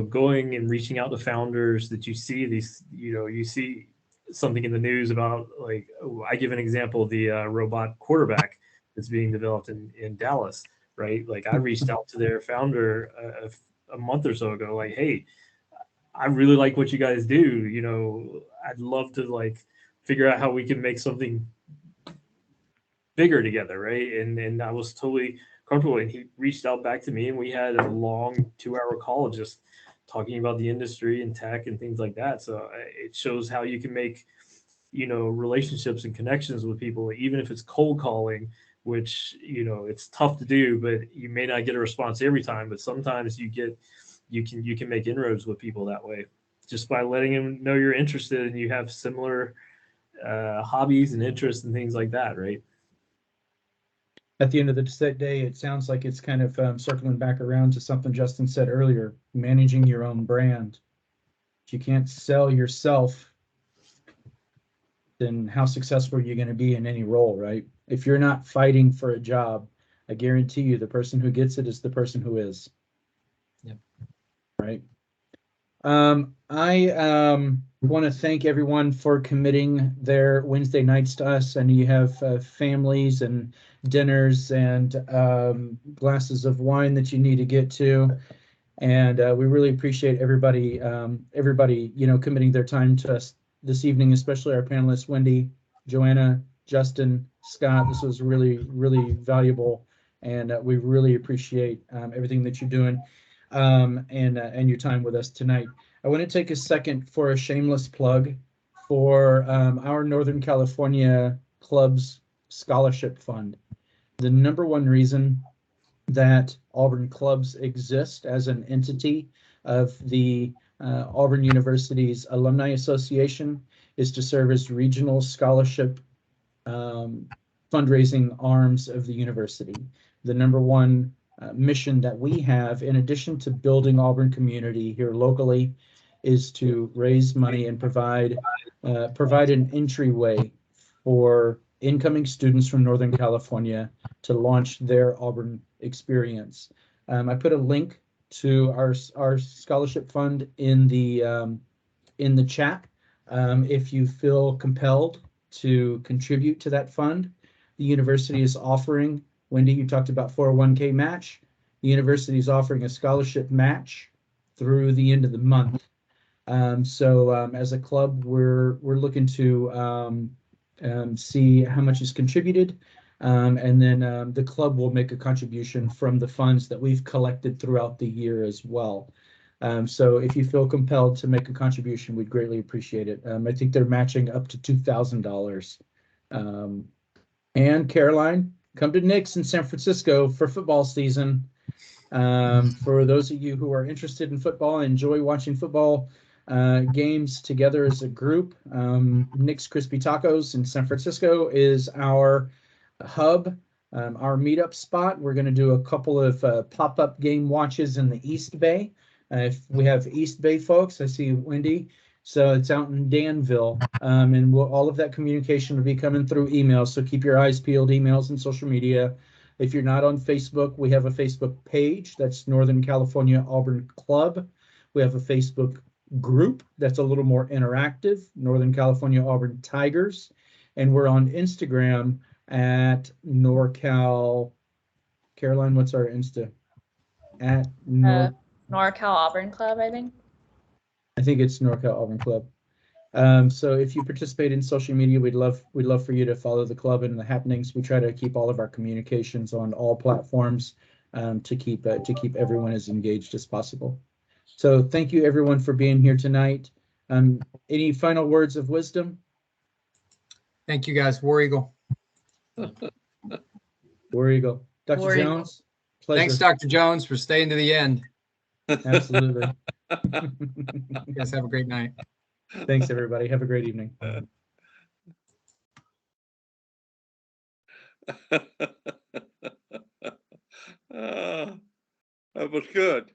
going and reaching out to founders that you see these, you see something in the news about, like, I give an example, the robot quarterback that's being developed in Dallas, right? Like, I reached out to their founder a month or so ago, like, hey, I really like what you guys do. I'd love to like figure out how we can make something bigger together, right? And I was totally comfortable, and he reached out back to me, and we had a long 2-hour call just talking about the industry and tech and things like that. So it shows how you can make relationships and connections with people, even if it's cold calling, which it's tough to do, but you may not get a response every time, but sometimes you can make inroads with people that way, just by letting them know you're interested and you have similar hobbies and interests and things like that, right? At the end of the day, it sounds like it's kind of circling back around to something Justin said earlier, managing your own brand. If you can't sell yourself, then how successful are you going to be in any role, right? If you're not fighting for a job, I guarantee you the person who gets it is the person who is. Yep. Right. I want to thank everyone for committing their Wednesday nights to us. And you have families and dinners and glasses of wine that you need to get to. And we really appreciate everybody, committing their time to us this evening, especially our panelists, Wendy, Joanna, Justin, Scott. This was really, really valuable. And we really appreciate everything that you're doing and your time with us tonight. I want to take a second for a shameless plug for our Northern California Clubs Scholarship Fund. The number one reason that Auburn Clubs exist as an entity of the Auburn University's Alumni Association is to serve as regional scholarship fundraising arms of the university. The number one mission that we have, in addition to building Auburn community here locally, is to raise money and provide an entryway for incoming students from Northern California to launch their Auburn experience. I put a link to our scholarship fund in the chat. If you feel compelled to contribute to that fund, the university is offering, Wendy, you talked about 401k match. The university is offering a scholarship match through the end of the month. As a club, we're looking to see how much is contributed, and then the club will make a contribution from the funds that we've collected throughout the year as well. So if you feel compelled to make a contribution, we'd greatly appreciate it. I think they're matching up to $2,000. And Caroline, come to Nick's in San Francisco for football season. For those of you who are interested in football, enjoy watching football games together as a group. Nick's Crispy Tacos in San Francisco is our hub, our meetup spot. We're going to do a couple of pop-up game watches in the East Bay. If we have East Bay folks, I see Wendy. So it's out in Danville, and all of that communication will be coming through email. So keep your eyes peeled, emails and social media. If you're not on Facebook, we have a Facebook page. That's Northern California Auburn Club. We have a Facebook group that's a little more interactive, Northern California Auburn Tigers. And we're on Instagram at NorCal. Caroline, what's our Insta? At NorCal Auburn Club, I think. I think it's NorCal Auburn Club. So if you participate in social media, we'd love for you to follow the club and the happenings. We try to keep all of our communications on all platforms to keep everyone as engaged as possible. So thank you everyone for being here tonight. Any final words of wisdom? Thank you guys. War Eagle. War Eagle. Dr. War Eagle. Jones, pleasure. Thanks, Dr. Jones, for staying to the end. Absolutely. You guys have a great night. Thanks, everybody. Have a great evening. That was good.